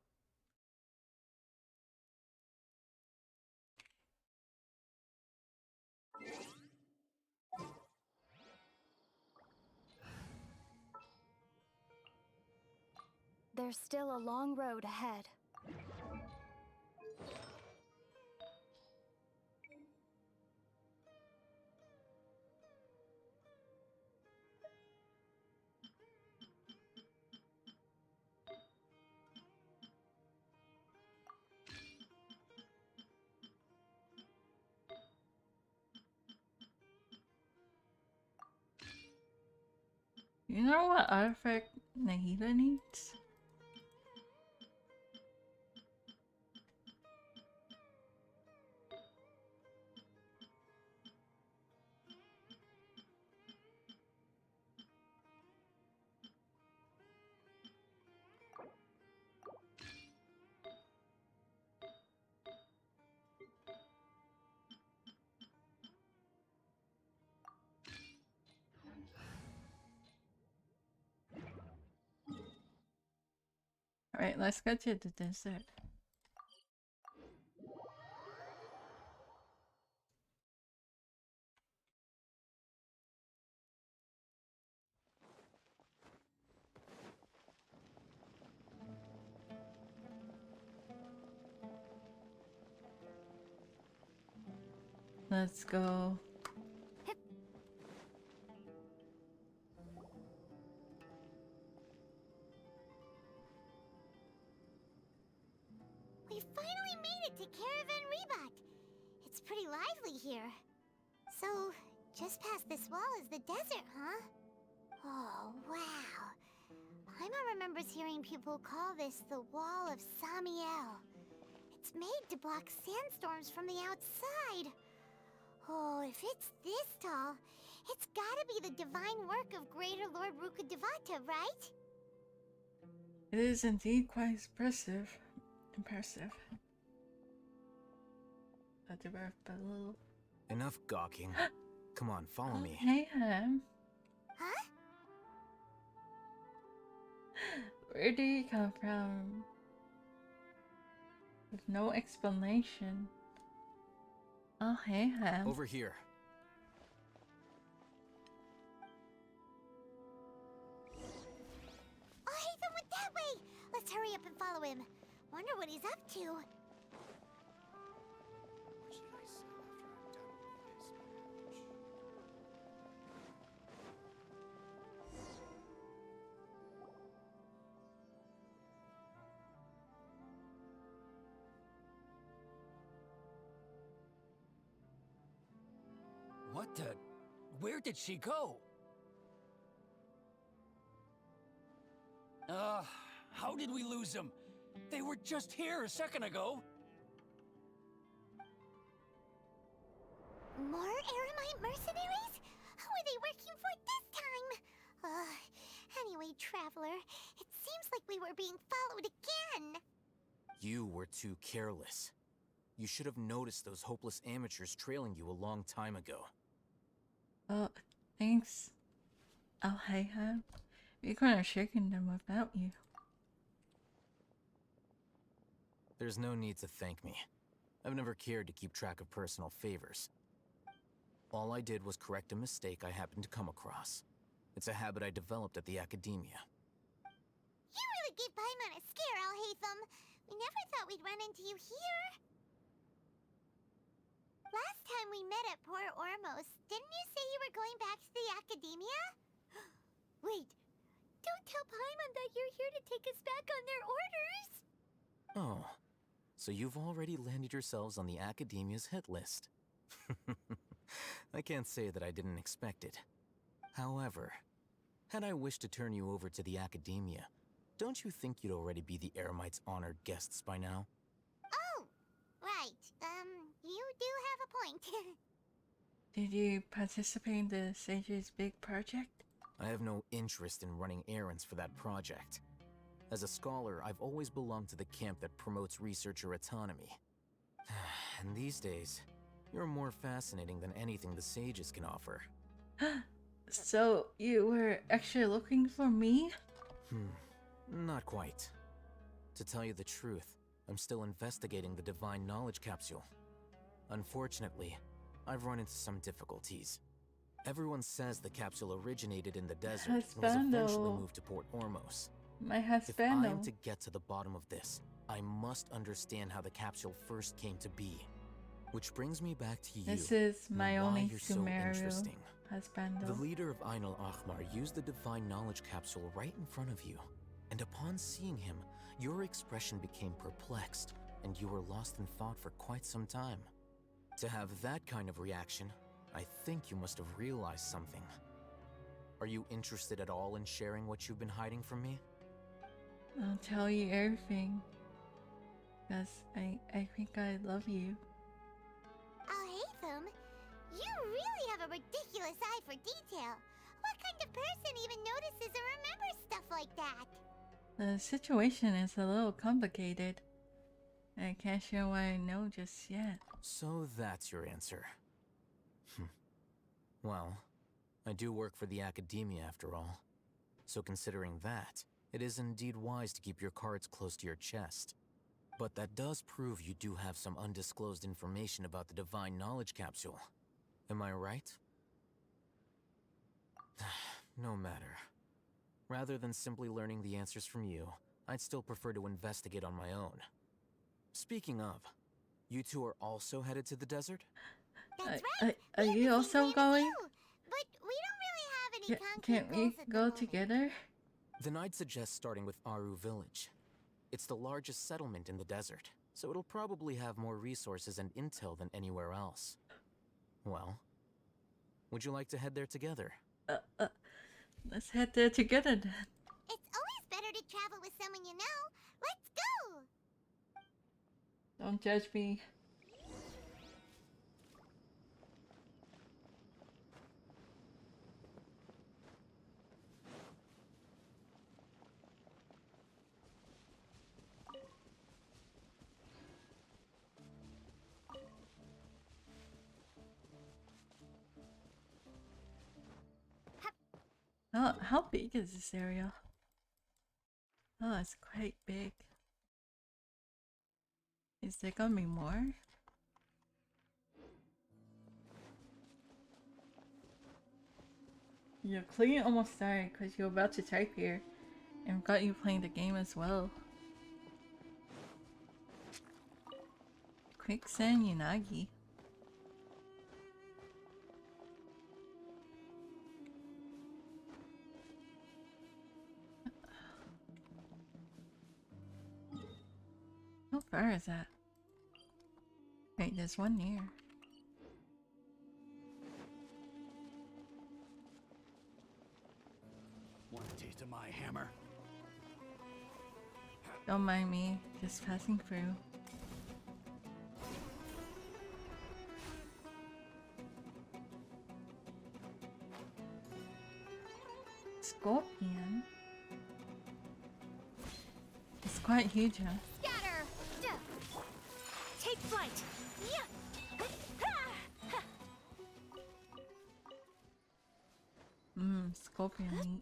There's still a long road ahead. You know what artifact Nahida needs? Alright, let's go to the desert. Let's go. We finally made it to Caravan Rebat. It's pretty lively here. So, just past this wall is the desert, huh? Oh, wow. Paimon remembers hearing people call this the Wall of Samiel. It's made to block sandstorms from the outside. Oh, if it's this tall, it's gotta be the divine work of Greater Lord Rukkhadevata, right? It is indeed quite impressive. That's a little. Enough gawking. Come on, follow me. Hey, Ham. Huh? Where do you come from? With no explanation. Oh, hey, Ham. Over here. Oh, Hatham went that way! Let's hurry up and follow him. Wonder what he's up to. What the? Where did she go? How did we lose them? They were just here a second ago. More Aramite mercenaries? Who are they working for this time? Anyway, Traveler, it seems like we were being followed again. You were too careless. You should have noticed those hopeless amateurs trailing you a long time ago. Oh, thanks. Oh, hey, Ham. We couldn't have shaken them without you. There's no need to thank me. I've never cared to keep track of personal favors. All I did was correct a mistake I happened to come across. It's a habit I developed at the academia. gave Paimon a scare, Alhaitham. We never thought we'd run into you here. Last time we met at Port Ormos, didn't you say you were going back to the Academia? Wait, don't tell Paimon that you're here to take us back on their orders! Oh, so you've already landed yourselves on the Academia's hit list. I can't say that I didn't expect it. However, had I wished to turn you over to the Academia, don't you think you'd already be the Eremites' honored guests by now? Oh, right. You do have a point. Did you participate in the Sage's big project? I have no interest in running errands for that project. As a scholar, I've always belonged to the camp that promotes researcher autonomy. And these days, you're more fascinating than anything the Sages can offer. So, you were actually looking for me? Not quite. To tell you the truth, I'm still investigating the Divine Knowledge Capsule. Unfortunately, I've run into some difficulties. Everyone says the capsule originated in the desert and was eventually moved to Port Ormos. My If I am husbando. to get to the bottom of this, I must understand how the capsule first came to be. Which brings me back to you. This is my and why only you're so Sumeru interesting. husbando. The leader of Ainul Ahmar used the Divine Knowledge Capsule right in front of you. And upon seeing him, your expression became perplexed, and you were lost in thought for quite some time. To have that kind of reaction, I think you must have realized something. Are you interested at all in sharing what you've been hiding from me? I'll tell you everything. Because I think I love you. Alhaitham, you really have a ridiculous eye for detail. What kind of person even notices or remembers stuff like that? The situation is a little complicated. I can't share what I know just yet. So that's your answer. Well, I do work for the Academia after all. So considering that, it is indeed wise to keep your cards close to your chest. But that does prove you do have some undisclosed information about the Divine Knowledge Capsule. Am I right? No matter. Rather than simply learning the answers from you, I'd still prefer to investigate on my own. Speaking of, you two are also headed to the desert? That's right. Are you also going? But we don't really have any concrete Can't we goals at the go moment. together? Then I'd suggest starting with Aru Village. It's the largest settlement in the desert, so it'll probably have more resources and intel than anywhere else. Well, would you like to head there together? Let's head there together then. It's always better to travel with someone you know. Let's go! Don't judge me. Oh, how big is this area? Oh, it's quite big. Is there gonna be more? Your clean almost started because you're about to type here and got you playing the game as well. Quicksand Unagi. How far is that? Wait, there's one near. Want a taste of my hammer? Don't mind me, just passing through. Scorpion? It's quite huge, huh? Scatter! Take flight! Yeah! Scorpion meat.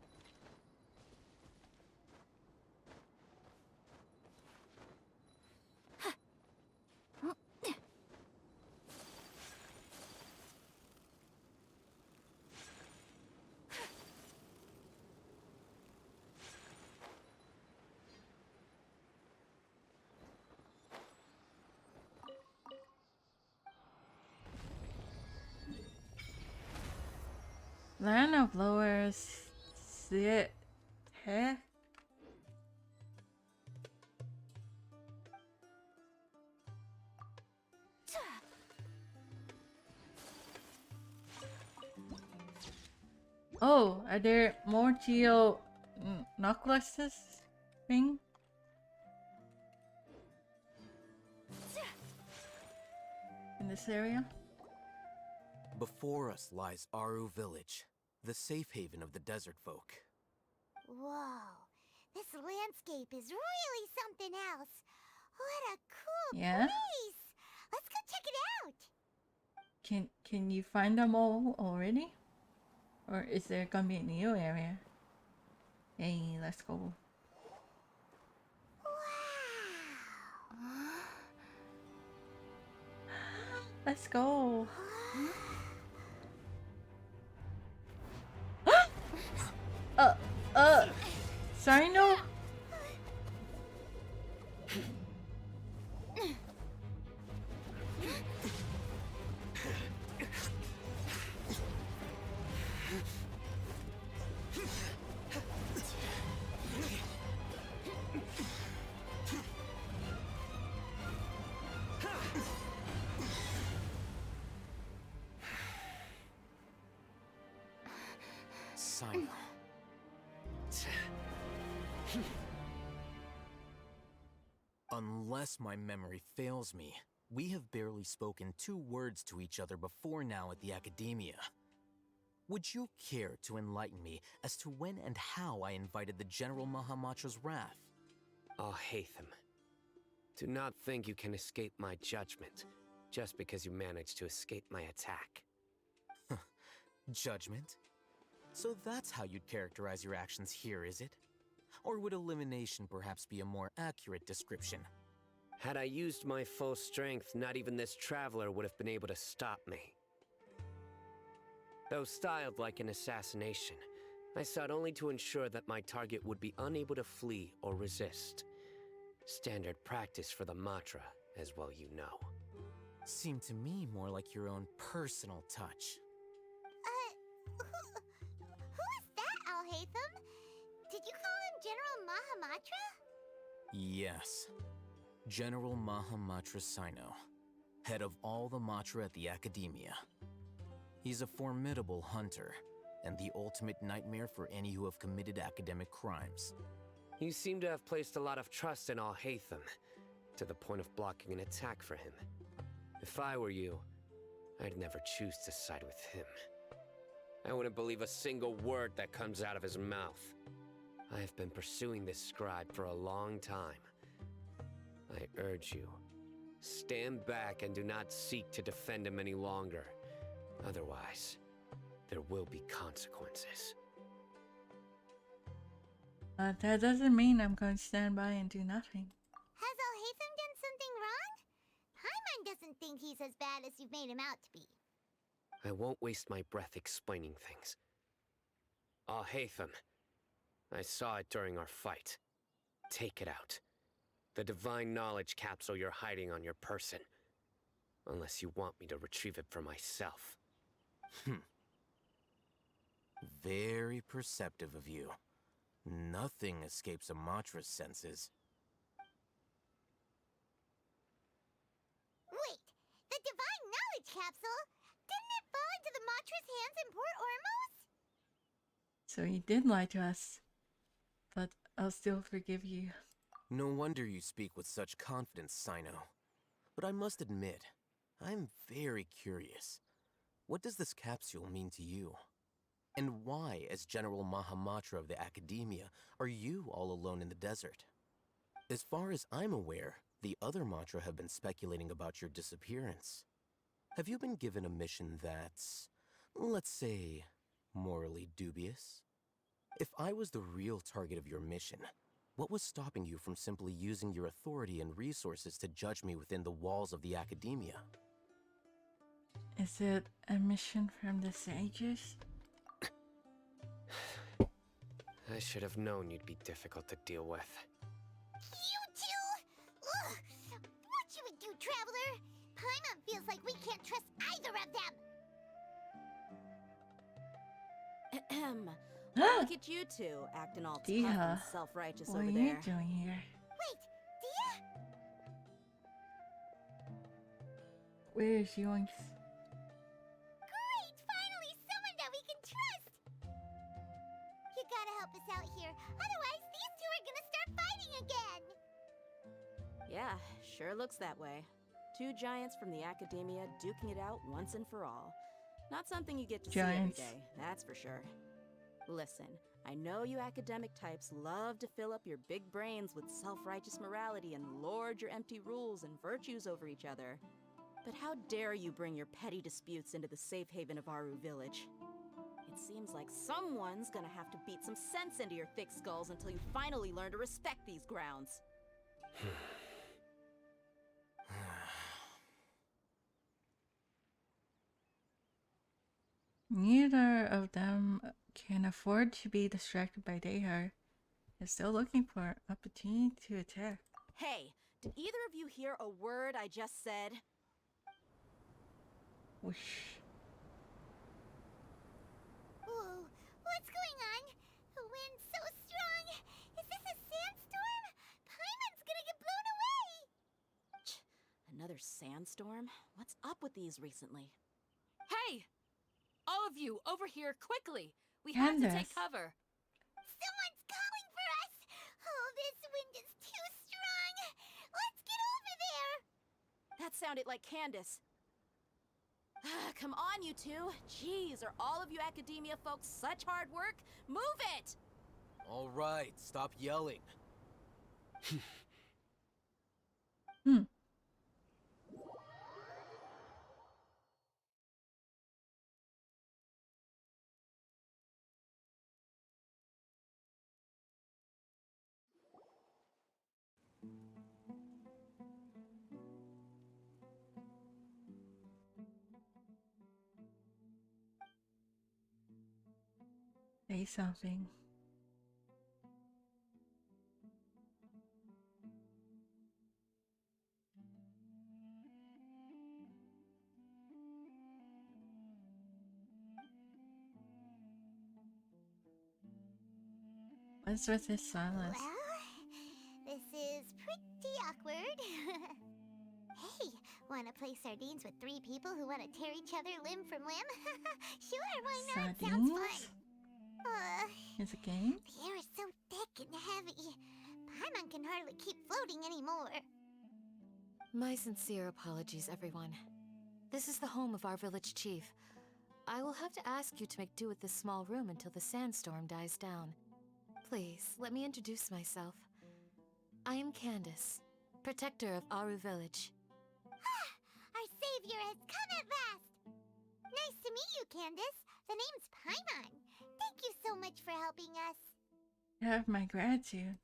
Land of Lower Sit. Heh? Oh, are there more geo necklaces thing? In this area? Before us lies Aru Village, the safe haven of the desert folk. Whoa, this landscape is really something else. What a cool Yeah? place! Let's go check it out. Can you find them all already? Or is there gonna be a new area? Hey, let's go. Let's go. Sorry, no. Sino. Unless my memory fails me, we have barely spoken 2 words to each other before now at the Academia. Would you care to enlighten me as to when and how I invited the General Mahamatra's wrath? Oh, Hatham. Do not think you can escape my judgment, just because you managed to escape my attack. Judgment? So that's how you'd characterize your actions here, is it? Or would elimination perhaps be a more accurate description? Had I used my full strength, not even this traveler would have been able to stop me. Though styled like an assassination, I sought only to ensure that my target would be unable to flee or resist. Standard practice for the Matra, as well you know. Seemed to me more like your own personal touch. Who is that, Alhaitham? Did you call him General Mahamatra? Yes. General Mahamatra Sino, head of all the Matra at the Academia. He's a formidable hunter, and the ultimate nightmare for any who have committed academic crimes. You seem to have placed a lot of trust in Alhaitham, to the point of blocking an attack for him. If I were you, I'd never choose to side with him. I wouldn't believe a single word that comes out of his mouth. I have been pursuing this scribe for a long time. I urge you, stand back and do not seek to defend him any longer. Otherwise, there will be consequences. That doesn't mean I'm going to stand by and do nothing. Has Alhaitham done something wrong? Paimon doesn't think he's as bad as you've made him out to be. I won't waste my breath explaining things. Alhaitham, I saw it during our fight. Take it out. The divine knowledge capsule you're hiding on your person. Unless you want me to retrieve it for myself. Very perceptive of you. Nothing escapes a Matra's senses. Wait, the divine knowledge capsule? Didn't it fall into the Matra's hands in Port Ormos? So you did lie to us, but I'll still forgive you. No wonder you speak with such confidence, Sino. But I must admit, I'm very curious. What does this capsule mean to you? And why, as General Mahamatra of the Academia, are you all alone in the desert? As far as I'm aware, the other Matra have been speculating about your disappearance. Have you been given a mission that's, let's say, morally dubious? If I was the real target of your mission, what was stopping you from simply using your authority and resources to judge me within the walls of the Academia? Is it a mission from the sages? I should have known you'd be difficult to deal with. You two? Ugh! What should we do, Traveler? Paimon feels like we can't trust either of them. Look at you two, acting all tough and Dia, self-righteous what over are there. you doing here? Wait, Dia? Where's Yoinks? Great! Finally, someone that we can trust! You gotta help us out here, otherwise these two are gonna start fighting again! Yeah, sure looks that way. Two giants from the academia duking it out once and for all. Not something you get to Giants. see every day, that's for sure. Listen, I know you academic types love to fill up your big brains with self-righteous morality and lord your empty rules and virtues over each other. But how dare you bring your petty disputes into the safe haven of Aru Village? It seems like someone's gonna have to beat some sense into your thick skulls until you finally learn to respect these grounds. Neither of them can afford to be distracted by Dehar. They're still looking for an opportunity to attack. Hey, did either of you hear a word I just said? Whoosh. Whoa, what's going on? The wind's so strong! Is this a sandstorm? Paimon's gonna get blown away! Another sandstorm? What's up with these recently? Hey! All of you, over here, quickly! We have to take Candace. cover! Someone's calling for us! Oh, this wind is too strong! Let's get over there! That sounded like Candace. Come on, you two. Jeez, are all of you academia folks such hard work? Move it! All right, stop yelling. Say something. What's with this silence? Well, this is pretty awkward. Hey, wanna play sardines with three people who wanna tear each other limb from limb? Sure, why not? Sounds fun. Sardines? It's a game? The air is so thick and heavy. Paimon can hardly keep floating anymore. My sincere apologies, everyone. This is the home of our village chief. I will have to ask you to make do with this small room until the sandstorm dies down. Please, let me introduce myself. I am Candace, protector of Aru Village. Our savior has come at last! Nice to meet you, Candace. The name's Paimon. Thank you so much for helping us. You have my gratitude.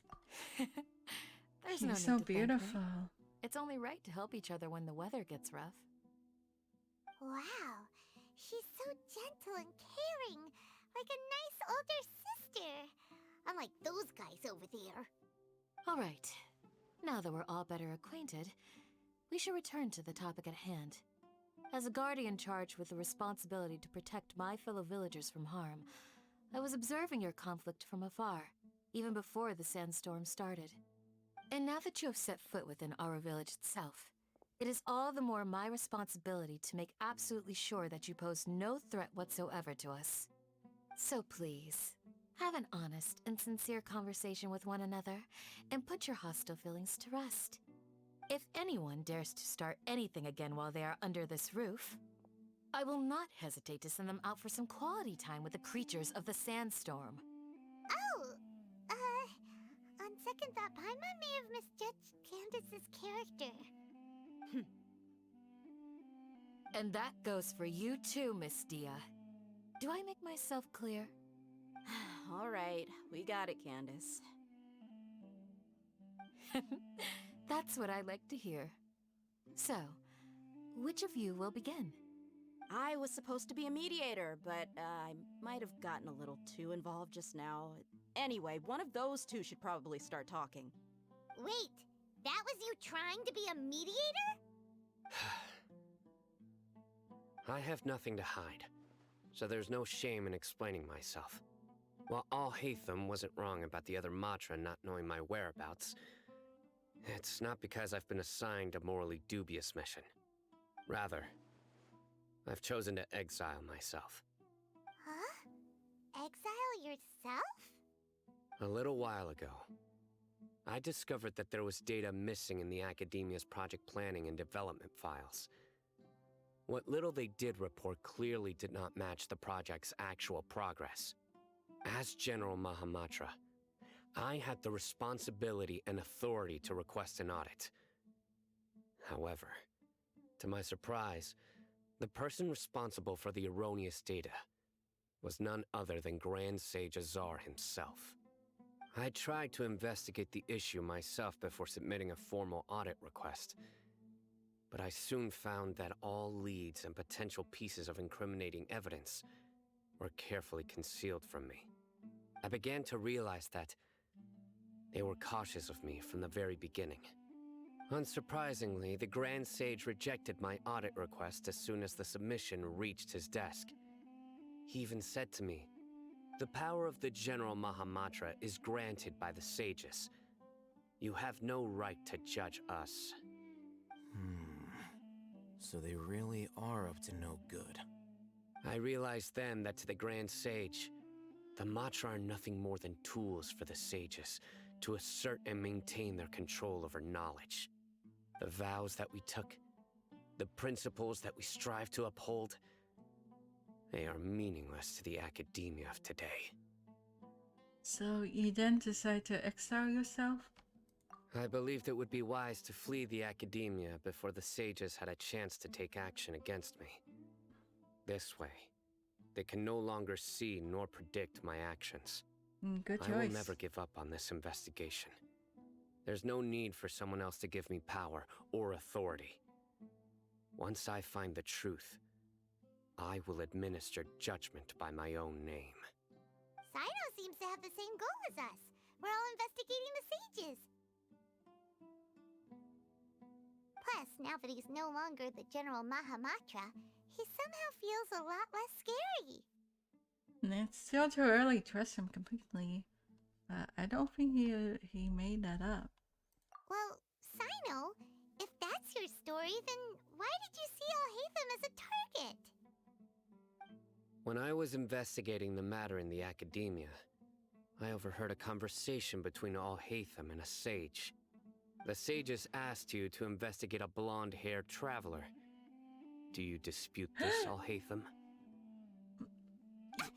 There's She's no so need to thank me. beautiful. It's only right to help each other when the weather gets rough. Wow, she's so gentle and caring, like a nice older sister. Unlike those guys over there. All right. Now that we're all better acquainted, we should return to the topic at hand. As a guardian charged with the responsibility to protect my fellow villagers from harm, I was observing your conflict from afar, even before the sandstorm started. And now that you have set foot within our village itself, it is all the more my responsibility to make absolutely sure that you pose no threat whatsoever to us. So please, have an honest and sincere conversation with one another, and put your hostile feelings to rest. If anyone dares to start anything again while they are under this roof, I will not hesitate to send them out for some quality time with the creatures of the sandstorm. Oh, on second thought, Paimon may have misjudged Candace's character. And that goes for you too, Miss Dia. Do I make myself clear? All right, we got it, Candace. That's what I like to hear. So, which of you will begin? I was supposed to be a mediator, but I might have gotten a little too involved just now. Anyway, one of those two should probably start talking. Wait, that was you trying to be a mediator? I have nothing to hide. so there's no shame in explaining myself. While Alhaitham wasn't wrong about the other Matra not knowing my whereabouts, it's not because I've been assigned a morally dubious mission. Rather, I've chosen to exile myself. Huh? Exile yourself? A little while ago, I discovered that there was data missing in the Academia's project planning and development files. What little they did report clearly did not match the project's actual progress. As General Mahamatra, I had the responsibility and authority to request an audit. However, to my surprise, the person responsible for the erroneous data was none other than Grand Sage Azar himself. I tried to investigate the issue myself before submitting a formal audit request, but I soon found that all leads and potential pieces of incriminating evidence were carefully concealed from me. I began to realize that they were cautious of me from the very beginning. Unsurprisingly, the Grand Sage rejected my audit request as soon as the submission reached his desk. He even said to me, "The power of the General Mahamatra is granted by the sages. You have no right to judge us." So they really are up to no good. I realized then that to the Grand Sage, the Matra are nothing more than tools for the sages to assert and maintain their control over knowledge. The vows that we took, the principles that we strive to uphold, they are meaningless to the academia of today. So you then decide to exile yourself? I believed it would be wise to flee the academia before the sages had a chance to take action against me. This way, they can no longer see nor predict my actions. Good choice. I will never give up on this investigation. There's no need for someone else to give me power or authority. Once I find the truth, I will administer judgment by my own name. Sino seems to have the same goal as us. We're all investigating the sages. Plus, now that he's no longer the General Mahamatra, he somehow feels a lot less scary. And it's still too early to trust him completely. I don't think he made that up. Well, Sino, if that's your story, then why did you see Alhaitham as a target? When I was investigating the matter in the academia, I overheard a conversation between Alhaitham and a sage. The sages asked you to investigate a blonde-haired traveler. Do you dispute this, Alhaitham?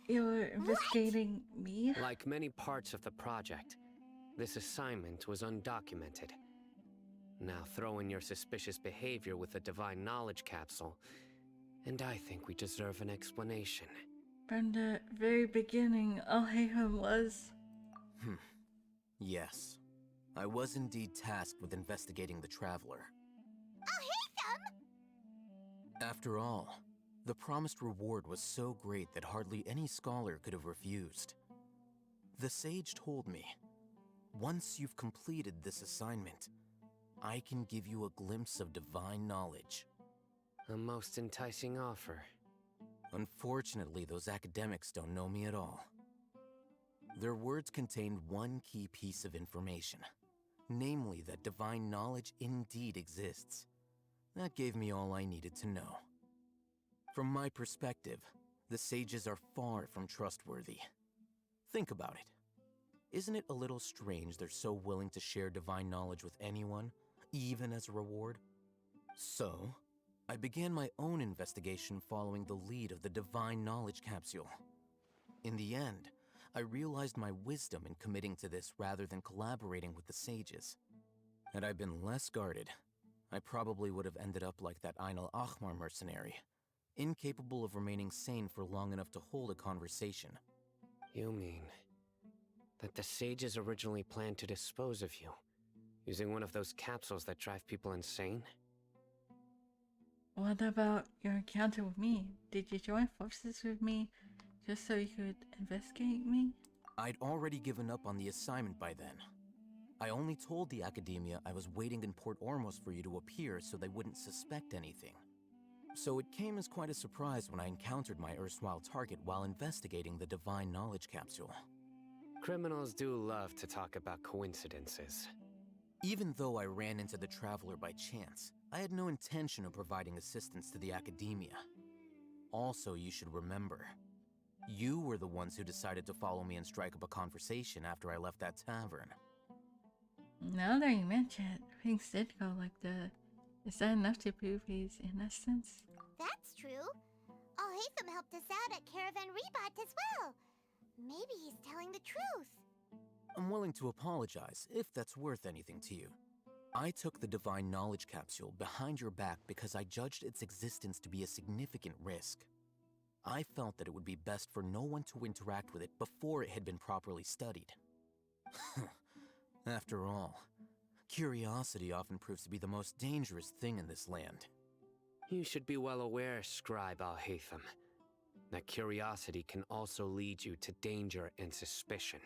You're investigating me? Like many parts of the project, this assignment was undocumented. Now throw in your suspicious behavior with the Divine Knowledge Capsule, and I think we deserve an explanation. From the very beginning, Alhaitham was... Yes. I was indeed tasked with investigating the Traveler. Alhaitham! After all, the promised reward was so great that hardly any scholar could have refused. The sage told me, once you've completed this assignment, I can give you a glimpse of divine knowledge. A most enticing offer. Unfortunately, those academics don't know me at all. Their words contained one key piece of information, namely that divine knowledge indeed exists. That gave me all I needed to know. From my perspective, the sages are far from trustworthy. Think about it. Isn't it a little strange they're so willing to share divine knowledge with anyone, even as a reward? So, I began my own investigation following the lead of the Divine Knowledge Capsule. In the end, I realized my wisdom in committing to this rather than collaborating with the sages. Had I been less guarded, I probably would have ended up like that Ain al-Ahmar mercenary, incapable of remaining sane for long enough to hold a conversation. You mean that the sages originally planned to dispose of you, using one of those capsules that drive people insane? What about your encounter with me? Did you join forces with me just so you could investigate me? I'd already given up on the assignment by then. I only told the Academia I was waiting in Port Ormos for you to appear so they wouldn't suspect anything. So it came as quite a surprise when I encountered my erstwhile target while investigating the Divine Knowledge Capsule. Criminals do love to talk about coincidences. Even though I ran into the Traveler by chance, I had no intention of providing assistance to the Academia. Also, you should remember, you were the ones who decided to follow me and strike up a conversation after I left that tavern. Now that you mention it, things did go like that. Is that enough to prove his innocence? That's true. Alhaitham helped us out at Caravan Rebot as well. Maybe he's telling the truth. I'm willing to apologize, if that's worth anything to you. I took the Divine Knowledge Capsule behind your back because I judged its existence to be a significant risk. I felt that it would be best for no one to interact with it before it had been properly studied. After all, curiosity often proves to be the most dangerous thing in this land. You should be well aware, Scribe Alhaitham, that curiosity can also lead you to danger and suspicion.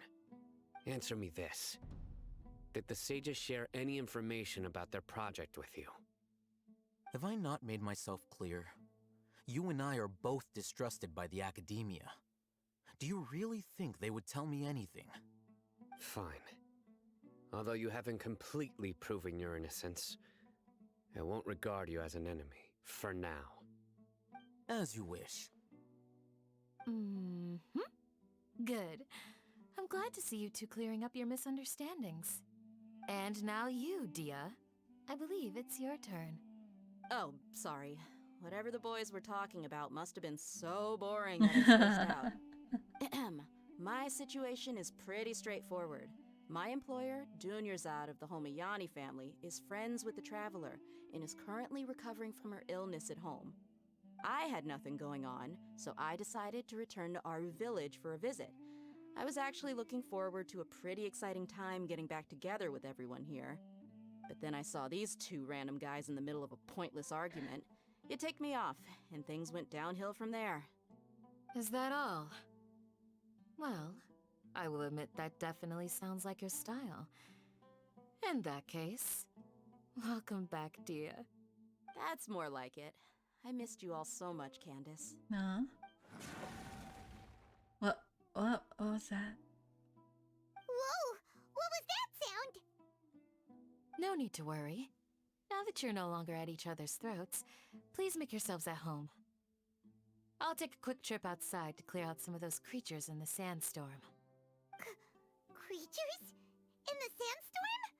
Answer me this. Did the sages share any information about their project with you? Have I not made myself clear? You and I are both distrusted by the Academia. Do you really think they would tell me anything? Fine. Although you haven't completely proven your innocence, I won't regard you as an enemy, for now. As you wish. Good. I'm glad to see you two clearing up your misunderstandings. And now you, Dia. I believe it's your turn. Oh, sorry. Whatever the boys were talking about must have been so boring that I spaced out. Ahem. My situation is pretty straightforward. My employer, Dunyarzad of the Homayani family, is friends with the Traveler and is currently recovering from her illness at home. I had nothing going on, so I decided to return to Aru Village for a visit. I was actually looking forward to a pretty exciting time getting back together with everyone here. But then I saw these two random guys in the middle of a pointless argument. It ticked me off, and things went downhill from there. Is that all? Well, I will admit that definitely sounds like your style. In that case, welcome back, Dia. That's more like it. I missed you all so much, Candace. No. What was that? Whoa! What was that sound? No need to worry. Now that you're no longer at each other's throats, please make yourselves at home. I'll take a quick trip outside to clear out some of those creatures in the sandstorm. Creatures? In the sandstorm?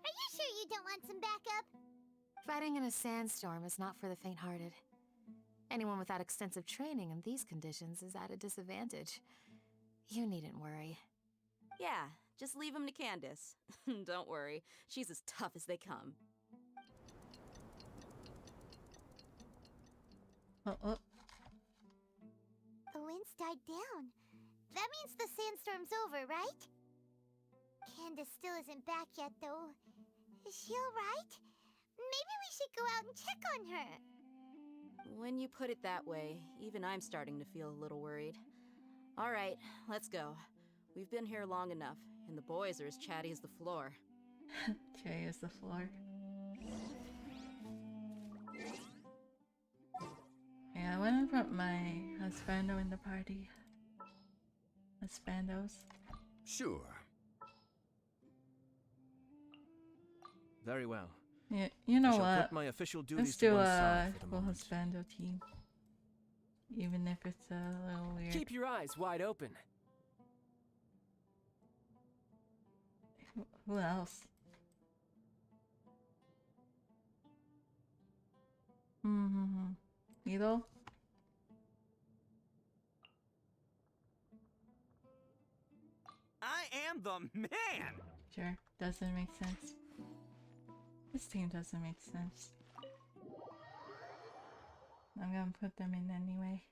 Are you sure you don't want some backup? Fighting in a sandstorm is not for the faint-hearted. Anyone without extensive training in these conditions is at a disadvantage. You needn't worry. Yeah, just leave them to Candace. Don't worry, she's as tough as they come. Oh. The winds died down. That means the sandstorm's over, right? Candace still isn't back yet, though. Is she alright? Maybe we should go out and check on her. When you put it that way, even I'm starting to feel a little worried. All right, let's go. We've been here long enough, and the boys are as chatty as the floor. Chatty as the floor. Yeah, I wouldn't put my husbando in the party. Husbandos. Sure. Very well. Yeah, you know I shall what? put my official duties Let's to do one a side for the full moment. husbando team. Even if it's a little weird. Keep your eyes wide open. Who else? Milo? I am the man! Sure, doesn't make sense. This team doesn't make sense. I'm gonna put them in anyway.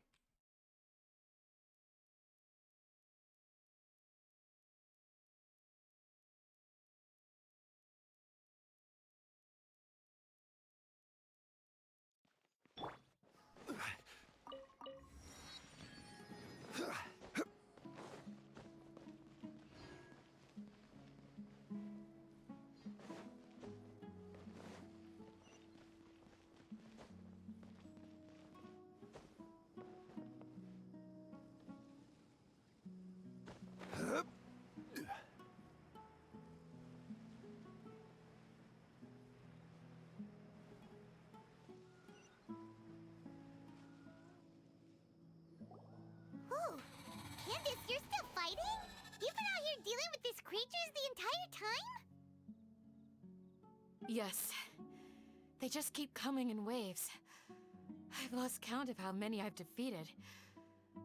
You're still fighting? You've been out here dealing with these creatures the entire time? Yes. They just keep coming in waves. I've lost count of how many I've defeated.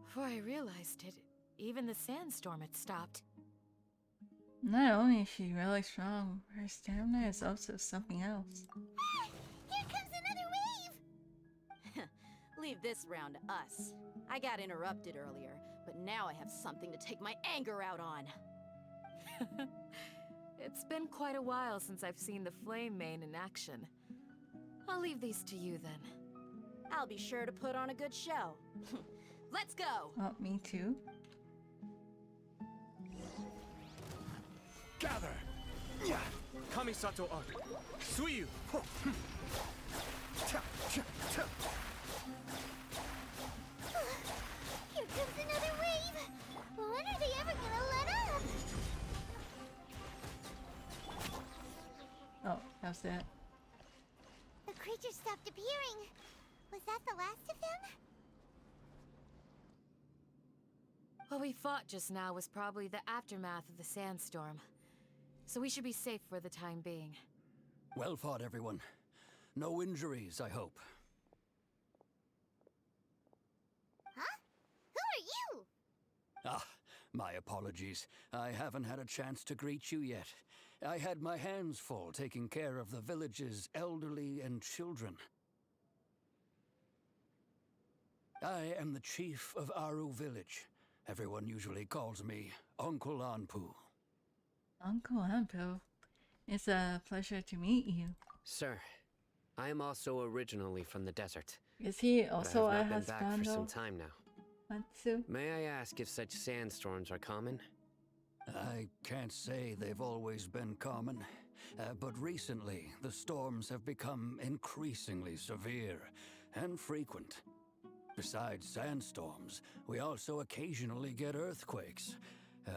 Before I realized it, even the sandstorm had stopped. Not only is she really strong, her stamina is also something else. Here comes another wave! Leave this round to us. I got interrupted earlier, but now I have something to take my anger out on. It's been quite a while since I've seen the Flame Mane in action. I'll leave these to you then. I'll be sure to put on a good show. Let's go! Oh, me too. Gather! Kamisato Archon. Sumeru! Here comes another wave! When are they ever gonna let up? Oh, how's that? The creatures stopped appearing. Was that the last of them? What we fought just now was probably the aftermath of the sandstorm. So we should be safe for the time being. Well fought, everyone. No injuries, I hope. Huh? Who are you? Ah, my apologies. I haven't had a chance to greet you yet. I had my hands full taking care of the village's elderly and children. I am the chief of Aru village. Everyone usually calls me Uncle Anpu. Uncle Ampo, it's a pleasure to meet you. Sir, I am also originally from the desert. Is he also but I a have not been back for some husbando? time now. Matsu? May I ask if such sandstorms are common? I can't say they've always been common, but recently the storms have become increasingly severe and frequent. Besides sandstorms, we also occasionally get earthquakes.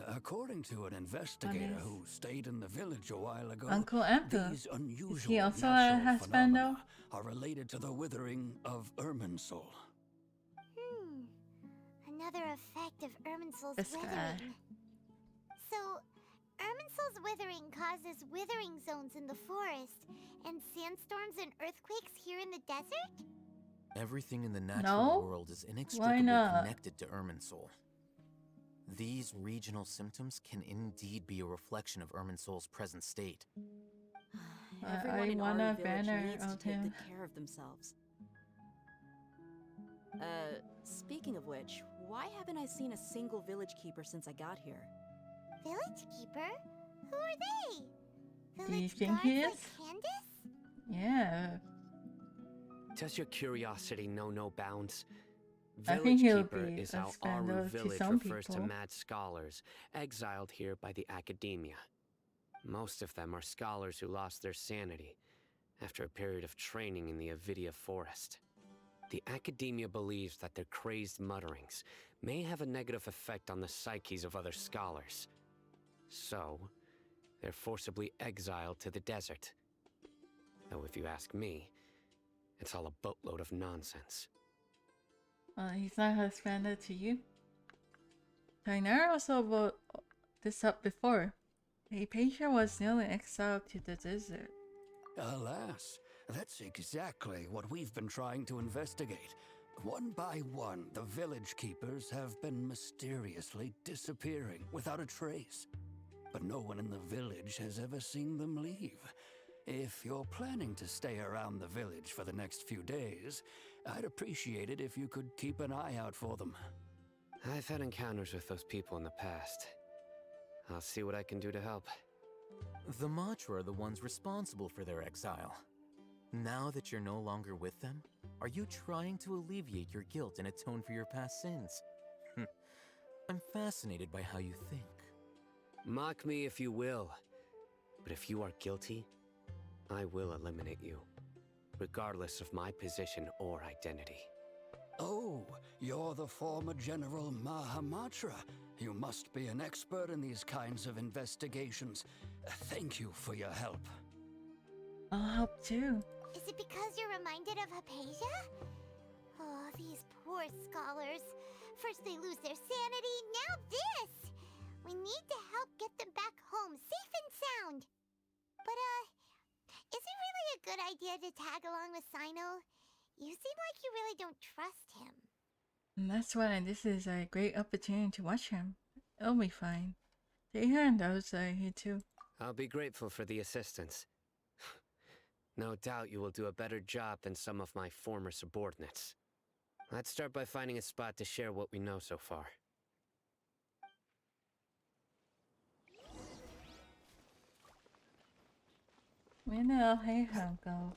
According to an investigator who stayed in the village a while ago, Uncle Ampo. these unusual Is he also a natural husbando? phenomena are related to the withering of Irminsul. Another effect of Irminsul's This guy. withering. So, Irminsul's withering causes withering zones in the forest, and sandstorms and earthquakes here in the desert? Everything in the natural No? world is Why inextricably not? connected to Irminsul. These regional symptoms can indeed be a reflection of Irminsul's present state. Everyone in want our a village banner needs to of take him. good care of themselves. Speaking of which, why haven't I seen a single village keeper since I got here? Village keeper? Who are they? Do you Village think guards he like is? Candace? Yeah. Does your curiosity know no bounds? I Village think he'll Keeper be is a how scandal Aru to village some refers to people. mad scholars, exiled here by the academia. Most of them are scholars who lost their sanity after a period of training in the Avidia forest. The academia believes that their crazed mutterings may have a negative effect on the psyches of other scholars. So, they're forcibly exiled to the desert. Though if you ask me, it's all a boatload of nonsense. He's not husbanded to you. Tainara also brought this up before. Hypatia was nearly exiled to the desert. Alas, that's exactly what we've been trying to investigate. One by one, the village keepers have been mysteriously disappearing without a trace. But no one in the village has ever seen them leave. If you're planning to stay around the village for the next few days, I'd appreciate it if you could keep an eye out for them. I've had encounters with those people in the past. I'll see what I can do to help. The Matra are the ones responsible for their exile. Now that you're no longer with them, are you trying to alleviate your guilt and atone for your past sins? I'm fascinated by how you think. Mock me if you will, but if you are guilty, I will eliminate you, regardless of my position or identity. Oh, you're the former General Mahamatra. You must be an expert in these kinds of investigations. Thank you for your help. I'll help too. Is it because you're reminded of Hypatia? Oh, these poor scholars. First they lose their sanity, now this! there to tag along with Sino? You seem like you really don't trust him. And that's why this is a great opportunity to watch him. It'll be fine. Deha and those are here too. I'll be grateful for the assistance. No doubt you will do a better job than some of my former subordinates. Let's start by finding a spot to share what we know so far. Where the hell Heiho go?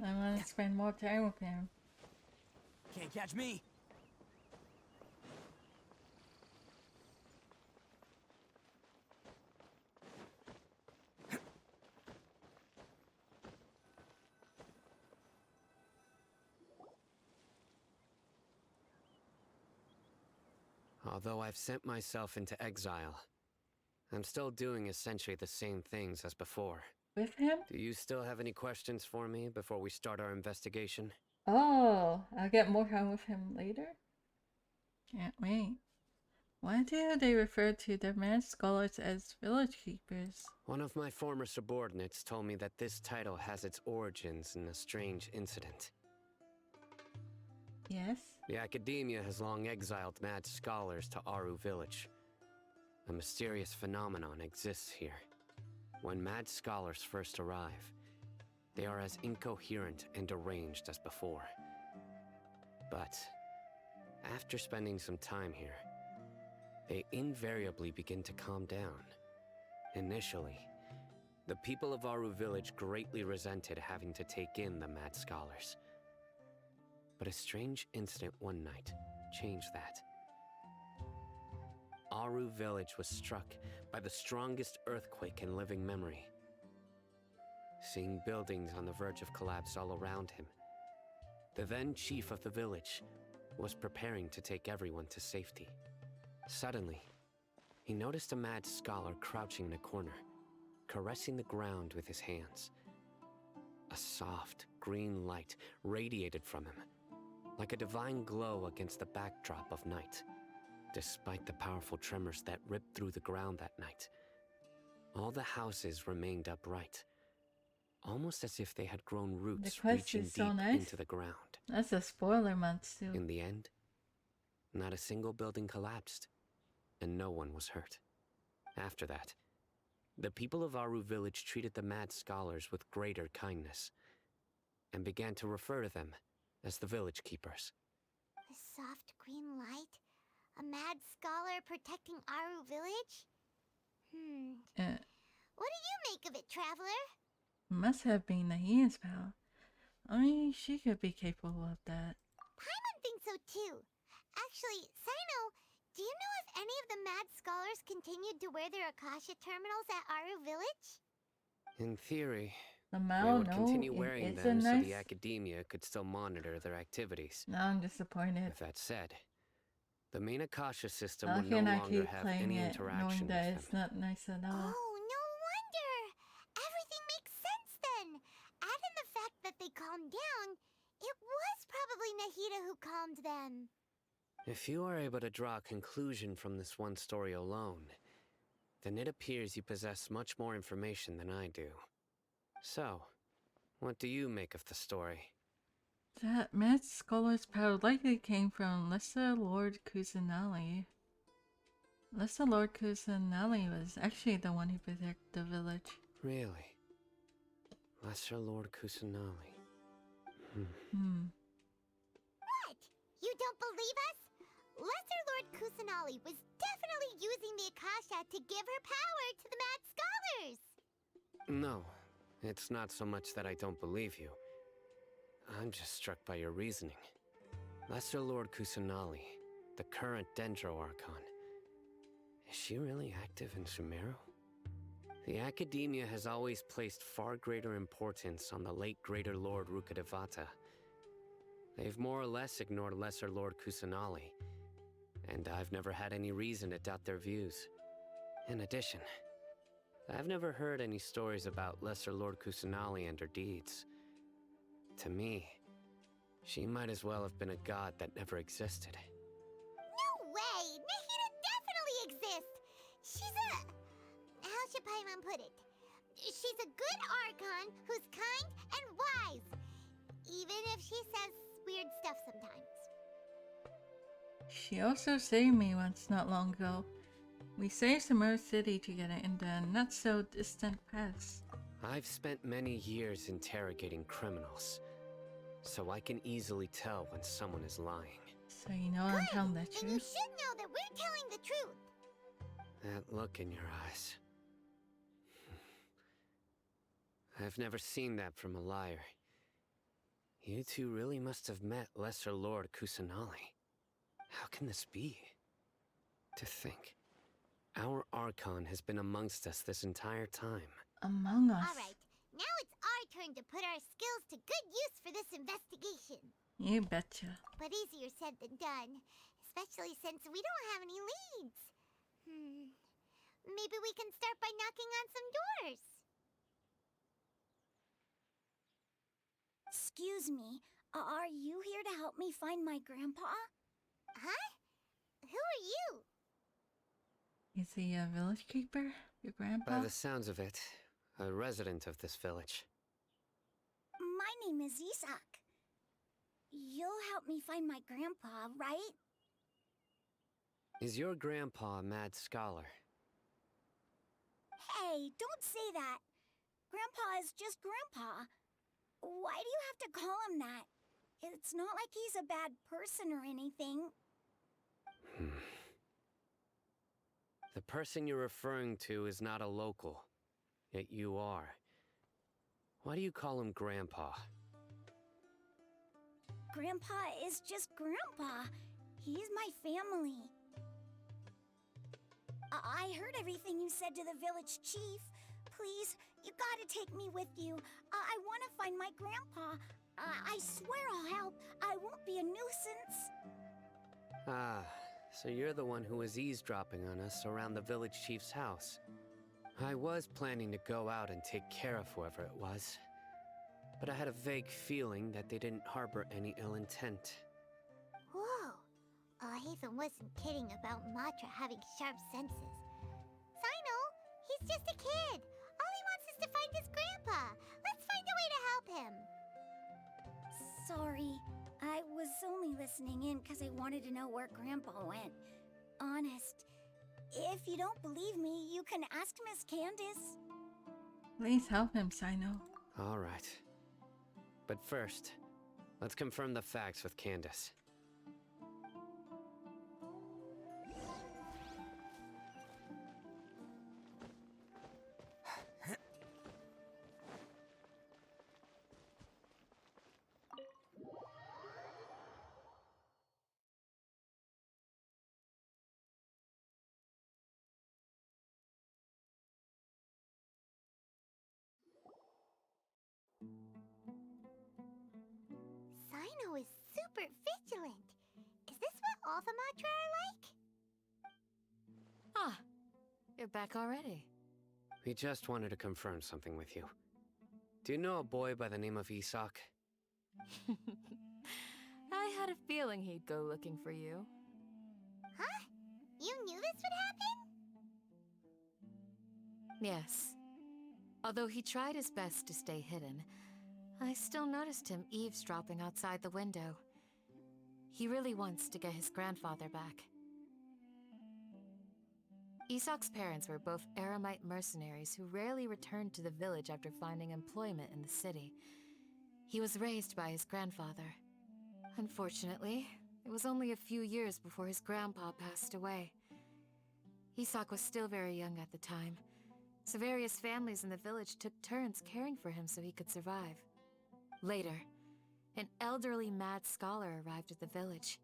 I want to spend more time with him. Can't catch me. Although I've sent myself into exile, I'm still doing essentially the same things as before. With him? Do you still have any questions for me before we start our investigation? Oh, I'll get more time with him later? Can't wait. Why do they refer to the mad scholars as village keepers? One of my former subordinates told me that this title has its origins in a strange incident. Yes? The Academia has long exiled mad scholars to Aru Village. A mysterious phenomenon exists here. When mad scholars first arrive, they are as incoherent and deranged as before. But after spending some time here, they invariably begin to calm down. Initially, the people of Aru Village greatly resented having to take in the mad scholars. But a strange incident one night changed that. Aru Village was struck by the strongest earthquake in living memory. Seeing buildings on the verge of collapse all around him, the then chief of the village was preparing to take everyone to safety. Suddenly, he noticed a mad scholar crouching in a corner, caressing the ground with his hands. A soft, green light radiated from him, like a divine glow against the backdrop of night. Despite the powerful tremors that ripped through the ground that night, all the houses remained upright, almost as if they had grown roots reaching deep into the ground. That's a spoiler month too. In the end, not a single building collapsed, and no one was hurt. After that, the people of Aru Village treated the mad scholars with greater kindness, and began to refer to them as the village keepers. The soft green light? A mad scholar protecting Aru Village? What do you make of it, Traveler? Must have been the Hein's pal. I mean, she could be capable of that. Paimon thinks so too. Actually, Sino, do you know if any of the mad scholars continued to wear their Akasha terminals at Aru Village? In theory, the they would continue wearing them so the Academia could still monitor their activities. Now I'm disappointed. With that said, the main Akasha system How will no can I longer keep have playing any it interaction knowing that with it's them. not nice at all? Oh, no wonder! Everything makes sense then! Add in the fact that they calmed down, it was probably Nahida who calmed them. If you are able to draw a conclusion from this one story alone, then it appears you possess much more information than I do. So, what do you make of the story? That mad scholar's power likely came from Lesser Lord Kusanali. Lesser Lord Kusanali was actually the one who protected the village. Really? Lesser Lord Kusanali. What? You don't believe us? Lesser Lord Kusanali was definitely using the Akasha to give her power to the mad scholars! No, it's not so much that I don't believe you. I'm just struck by your reasoning. Lesser Lord Kusanali, the current Dendro Archon, is she really active in Sumeru? The Academia has always placed far greater importance on the late Greater Lord Rukkhadevata. They've more or less ignored Lesser Lord Kusanali, and I've never had any reason to doubt their views. In addition, I've never heard any stories about Lesser Lord Kusanali and her deeds. To me, she might as well have been a god that never existed. No way! Nahida definitely exists! She's a... how should Paimon put it? She's a good Archon who's kind and wise, even if she says weird stuff sometimes. She also saved me once not long ago. We saved Sumeru City together in the not-so-distant past. I've spent many years interrogating criminals, so I can easily tell when someone is lying. So you know I'm telling the And you truth? should know that we're telling the truth. That look in your eyes. I've never seen that from a liar. You two really must have met Lesser Lord Kusanali. How can this be? To think, our Archon has been amongst us this entire time. Among us? Alright, now it's our turn to put our skills to good use for this investigation. You betcha. But easier said than done, especially since we don't have any leads. Maybe we can start by knocking on some doors. Excuse me, are you here to help me find my grandpa? Huh? Who are you? Is he a village keeper? Your grandpa? By the sounds of it, a resident of this village. My name is Isak. You'll help me find my grandpa, right? Is your grandpa a mad scholar? Hey, don't say that. Grandpa is just Grandpa. Why do you have to call him that? It's not like he's a bad person or anything. The person you're referring to is not a local, yet you are. Why do you call him Grandpa? Grandpa is just Grandpa. He's my family. I heard everything you said to the village chief. Please, you gotta take me with you. I want to find my grandpa. I swear I'll help. I won't be a nuisance. Ah, so you're the one who was eavesdropping on us around the village chief's house. I was planning to go out and take care of whoever it was, but I had a vague feeling that they didn't harbor any ill intent. Whoa. Hatham wasn't kidding about Matra having sharp senses. Sino, he's just a kid. All he wants is to find his grandpa. Let's find a way to help him. Sorry, I was only listening in because I wanted to know where Grandpa went. Honest. If you don't believe me, you can ask Miss Candace. Please help him, Sino. All right. But first, let's confirm the facts with Candace. Sino is super vigilant. Is this what all the Matra are like? Ah, you're back already. We just wanted to confirm something with you. Do you know a boy by the name of Isak? I had a feeling he'd go looking for you. Huh? You knew this would happen? Yes. Although he tried his best to stay hidden, I still noticed him eavesdropping outside the window. He really wants to get his grandfather back. Isak's parents were both Aramite mercenaries who rarely returned to the village after finding employment in the city. He was raised by his grandfather. Unfortunately, it was only a few years before his grandpa passed away. Isak was still very young at the time, so various families in the village took turns caring for him so he could survive. Later, an elderly mad scholar arrived at the village.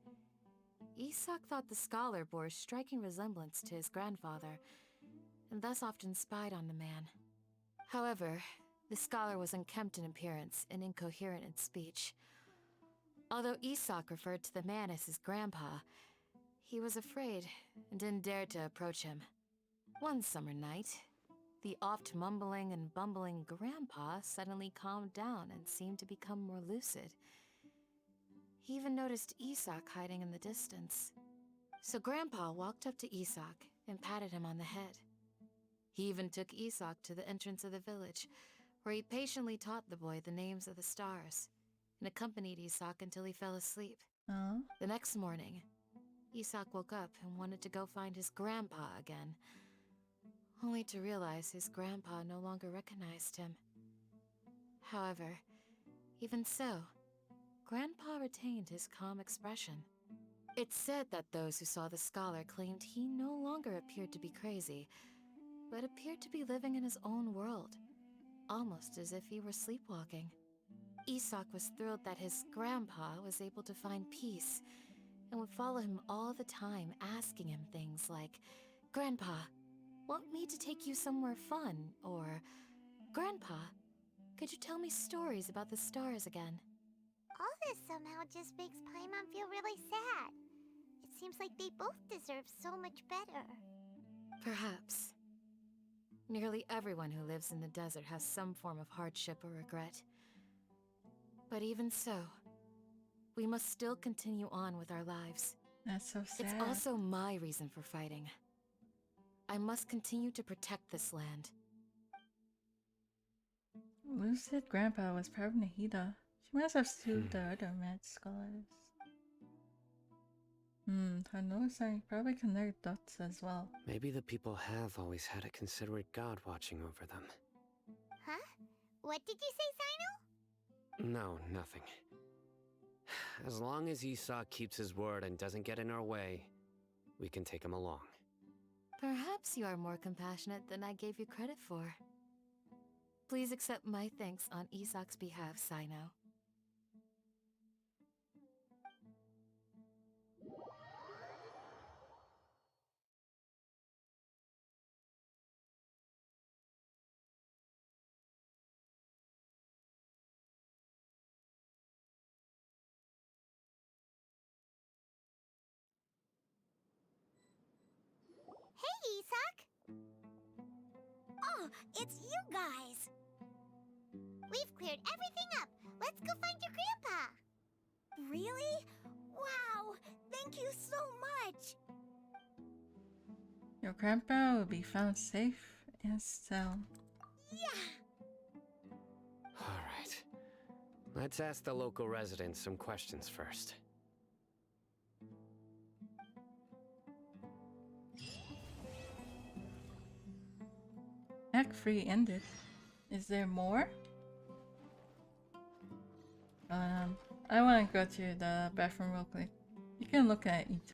Isak thought the scholar bore a striking resemblance to his grandfather, and thus often spied on the man. However, the scholar was unkempt in appearance and incoherent in speech. Although Isak referred to the man as his grandpa, he was afraid and didn't dare to approach him. One summer night, the oft mumbling and bumbling grandpa suddenly calmed down and seemed to become more lucid. He even noticed Isak hiding in the distance. So Grandpa walked up to Isak and patted him on the head. He even took Isak to the entrance of the village, where he patiently taught the boy the names of the stars, and accompanied Isak until he fell asleep. Oh. The next morning, Isak woke up and wanted to go find his grandpa again, only to realize his grandpa no longer recognized him. However, even so, Grandpa retained his calm expression. It's said that those who saw the scholar claimed he no longer appeared to be crazy, but appeared to be living in his own world, almost as if he were sleepwalking. Isak was thrilled that his grandpa was able to find peace, and would follow him all the time, asking him things like, "Grandpa, want me to take you somewhere fun?" Or, "Grandpa, could you tell me stories about the stars again?" All this somehow just makes Paimon feel really sad. It seems like they both deserve so much better. Perhaps. Nearly everyone who lives in the desert has some form of hardship or regret. But even so, we must still continue on with our lives. That's so sad. It's also my reason for fighting. I must continue to protect this land. Lucid Grandpa was part of Nahida. She must have sued the other mad scholars. Tano-san probably connect dots as well. Maybe the people have always had a considerate god watching over them. Huh? What did you say, Sino? No, nothing. As long as Isak keeps his word and doesn't get in our way, we can take him along. Perhaps you are more compassionate than I gave you credit for. Please accept my thanks on Isak's behalf, Sino. Hey, Isak! Oh, it's you guys! We've cleared everything up. Let's go find your grandpa. Really? Wow! Thank you so much! Your grandpa will be found safe and sound. Yeah! Alright. Let's ask the local residents some questions first. Act 3 ended. Is there more? I want to go to the bathroom real quick. You can look at each